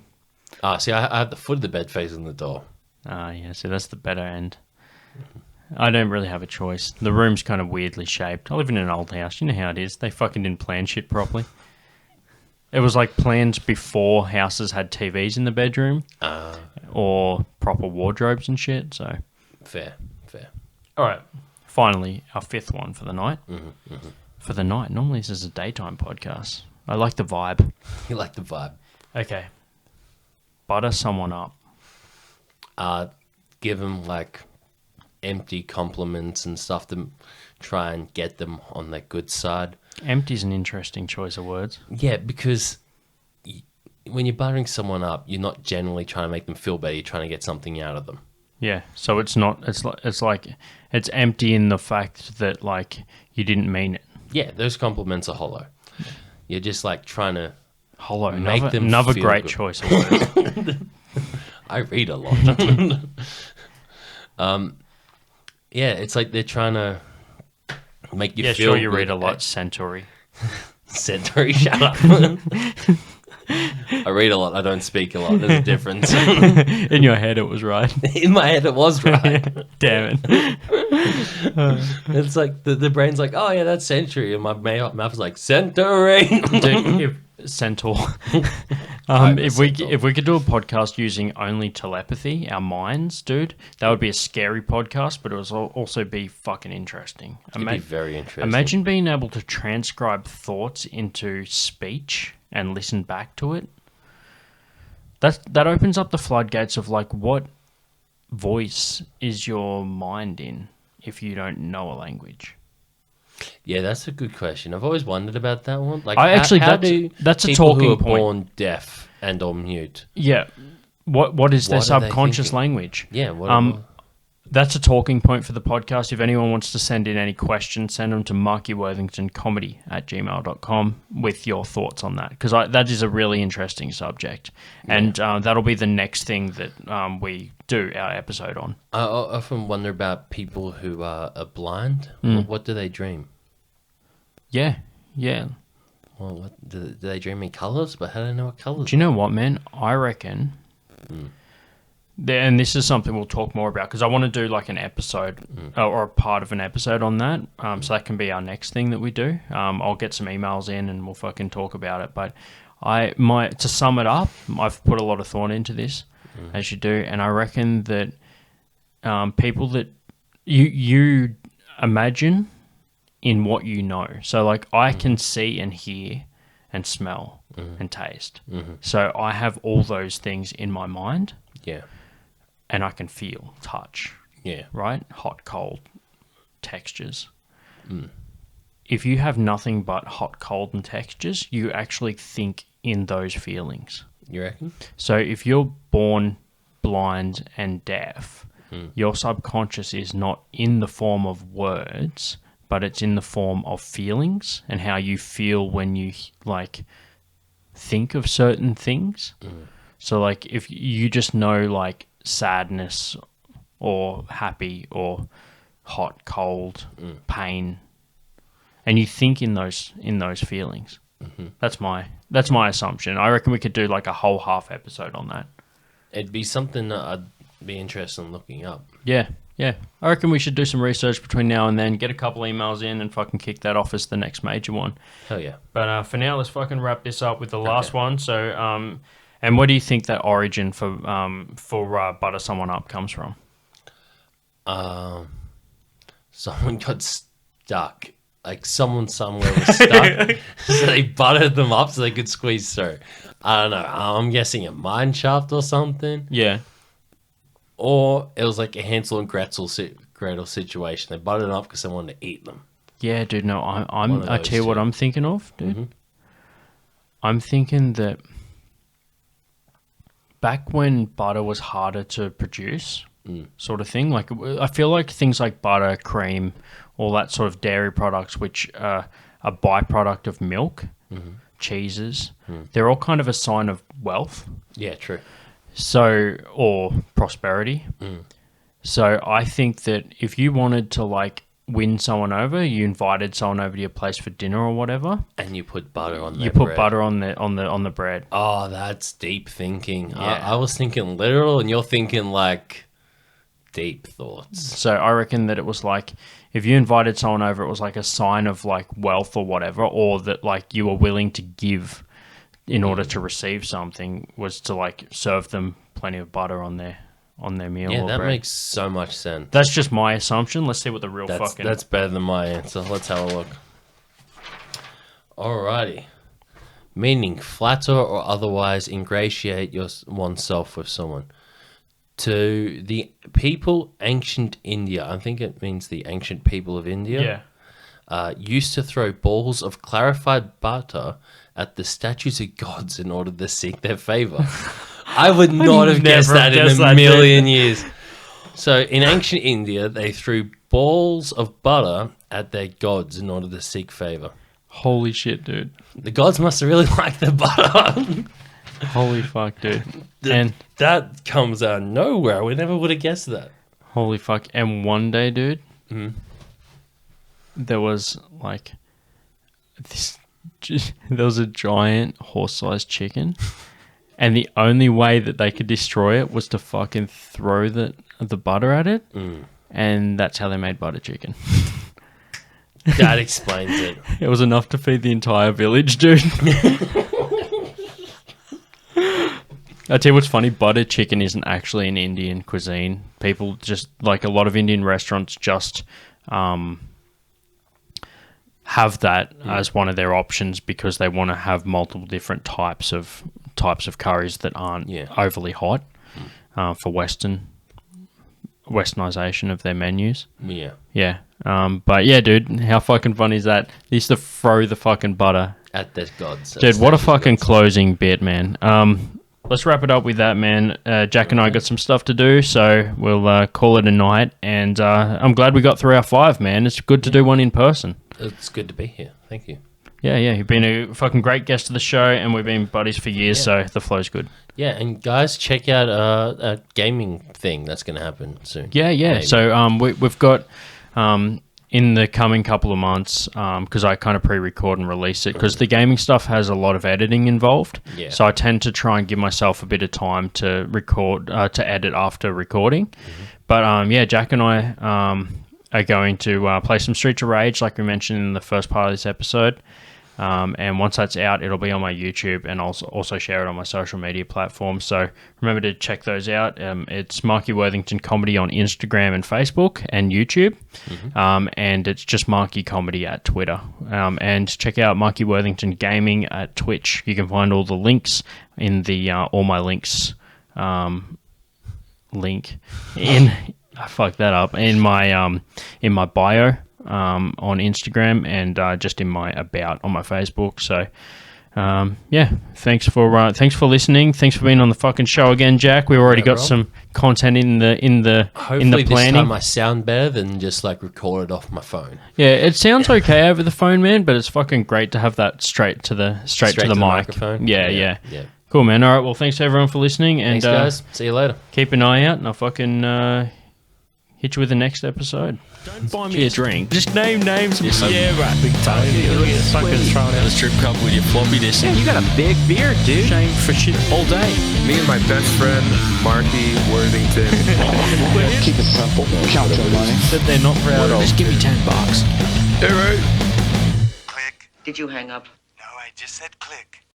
See, I have the foot of the bed facing the door. Yeah, so that's the better end. I don't really have a choice. The room's kind of weirdly shaped. I live in an old house. You know how it is. They fucking didn't plan shit properly. It was like planned before houses had TVs in the bedroom or proper wardrobes and shit. So Fair. all right, finally, our fifth one for the night. For the night. Normally this is a daytime podcast. I like the vibe. You like the vibe. Okay. Butter someone up. Give them like empty compliments and stuff to try and get them on their good side. Empty's an interesting choice of words. Yeah, because when you're buttering someone up, you're not generally trying to make them feel better. You're trying to get something out of them. Yeah, so it's not. It's like it's empty in the fact that like you didn't mean it. Yeah, those compliments are hollow. You're just like trying to Hollow. make them another feel great good. choice of words. I read a lot. Yeah, it's like they're trying to make you Yeah, feel sure. You good. read a lot. Centauri. Centauri, shut up. I read a lot. I don't speak a lot. There's a difference. In your head, it was right. In my head, it was right. Damn it. It's like the brain's like, oh yeah, that's Century, and my mouth is like Centauri. Dude, Centaur. If we could do a podcast using only telepathy, our minds, dude, that would be a scary podcast, but it would also be fucking interesting. It'd be very interesting. Imagine being able to transcribe thoughts into speech and listen back to it. That opens up the floodgates of like, what voice is your mind in if you don't know a language? Yeah, that's a good question. I've always wondered about that one. Like, that's a people talking who are point. born deaf and or mute? Yeah. What is their What are they subconscious thinking? language? Yeah. That's a talking point for the podcast. If anyone wants to send in any questions, send them to Marky Worthington Comedy @gmail.com with your thoughts on that, because that is a really interesting subject, and that'll be the next thing that we do our episode on. I often wonder about people who are blind. What do they dream? Yeah. Well, what do they dream in colors? But how do they know what colors? Do you know what, man? I reckon. And this is something we'll talk more about, because I want to do like an episode or a part of an episode on that. So that can be our next thing that we do. I'll get some emails in and we'll fucking talk about it. But to sum it up, I've put a lot of thought into this, as you do, and I reckon that people that you imagine in what you know. So like I can see and hear and smell and taste. So I have all those things in my mind. Yeah. And I can feel, touch, right? Hot, cold, textures. If you have nothing but hot, cold, and textures, you actually think in those feelings. You reckon? So if you're born blind and deaf, your subconscious is not in the form of words, but it's in the form of feelings and how you feel when you like think of certain things. So like if you just know like sadness or happy or hot, cold, pain, and you think in those feelings. That's my assumption. I reckon we could do like a whole half episode on that. It'd be something that I'd be interested in looking up. Yeah. I reckon we should do some research between now and then, get a couple emails in and fucking kick that off as the next major one. Hell yeah. But for now, let's fucking wrap this up with the last one. So, and where do you think that origin for butter someone up comes from? Someone got stuck. Like someone somewhere was stuck, so they buttered them up so they could squeeze through. I don't know. I'm guessing a mine shaft or something. Yeah. Or it was like a Hansel and Gretel situation. They buttered them up because they wanted to eat them. Yeah, dude. No, I tell you what two. I'm thinking of, dude. I'm thinking that back when butter was harder to produce, sort of thing. Like I feel like things like butter, cream, all that sort of dairy products, which are a byproduct of milk, cheeses, they're all kind of a sign of wealth. Yeah, true. So, or prosperity. So I think that if you wanted to like win someone over. You invited someone over to your place for dinner or whatever. And you put butter on You their put bread. butter on the bread. Oh, that's deep thinking. Yeah. I was thinking literal, and you're thinking like deep thoughts. So I reckon that it was like if you invited someone over, it was like a sign of like wealth or whatever, or that like you were willing to give in order to receive something, was to like serve them plenty of butter on their meal. Yeah, or that bread. makes so much sense. That's just my assumption. Let's see what the real That's better than my answer. Let's have a look. Alrighty. Meaning flatter or otherwise ingratiate oneself with someone. To the people ancient India, I think it means the ancient people of India, used to throw balls of clarified butter at the statues of gods in order to seek their favor. I would not have guessed never that guessed in a that, million years. So in ancient India, they threw balls of butter at their gods in order to seek favor. Holy shit, dude. The gods must have really liked the butter. Holy fuck, dude. And That comes out of nowhere. We never would have guessed that. holy fuck. And one day, dude, there was like this. There was a giant horse-sized chicken, and the only way that they could destroy it was to fucking throw the butter at it, and that's how they made butter chicken. That explains it. It was enough to feed the entire village, dude. I tell you what's funny, butter chicken isn't actually an Indian cuisine. People just, like a lot of Indian restaurants just have that as one of their options because they want to have multiple different types of curries that aren't overly hot for westernization of their menus. Yeah. Yeah. But yeah, dude, how fucking funny is that? They used to throw the fucking butter. At their gods. Dude, what a fucking closing bit, man. Let's wrap it up with that, man. Jack and I got some stuff to do, so we'll call it a night. And I'm glad we got through our 5, man. It's good to do one in person. It's good to be here. Thank you. Yeah, you've been a fucking great guest of the show, and we've been buddies for years, so the flow's good. Yeah, and guys, check out a gaming thing that's going to happen soon. Yeah. Maybe. So we've got in the coming couple of months, because I kind of pre-record and release it, because the gaming stuff has a lot of editing involved. Yeah. So I tend to try and give myself a bit of time to record, to edit after recording. But Jack and I are going to play some Streets of Rage, like we mentioned in the first part of this episode. And once that's out, it'll be on my YouTube, and I'll also share it on my social media platforms. So remember to check those out. It's Marky Worthington Comedy on Instagram and Facebook and YouTube. And it's just Marky Comedy at Twitter. And check out Marky Worthington Gaming at Twitch. You can find all the links in the all my links link in I fucked that up in my bio on Instagram and just in my about on my Facebook. So thanks for listening. Thanks for being on the fucking show again, Jack. We already got some content in the Hopefully planning. this time I sound better than just like record it off my phone. Yeah, it sounds okay over the phone, man, but it's fucking great to have that straight to the mic. Microphone. Yeah. Cool, man. All right, well, thanks everyone for listening, and Thanks, guys. See you later. keep an eye out, and I'll fucking hit you with the next episode. Don't buy me a drink. Just name names. Yeah, right. Big time. Fucking throwing out a strip club with your floppy disk. Man, you got a big beard, dude. Shame for shit all day. Me and my best friend, Marky Worthington. Keep it simple. Count your money. That they're not proud of. Just give me $10. Hey, right? Click. Did you hang up? No, I just said click.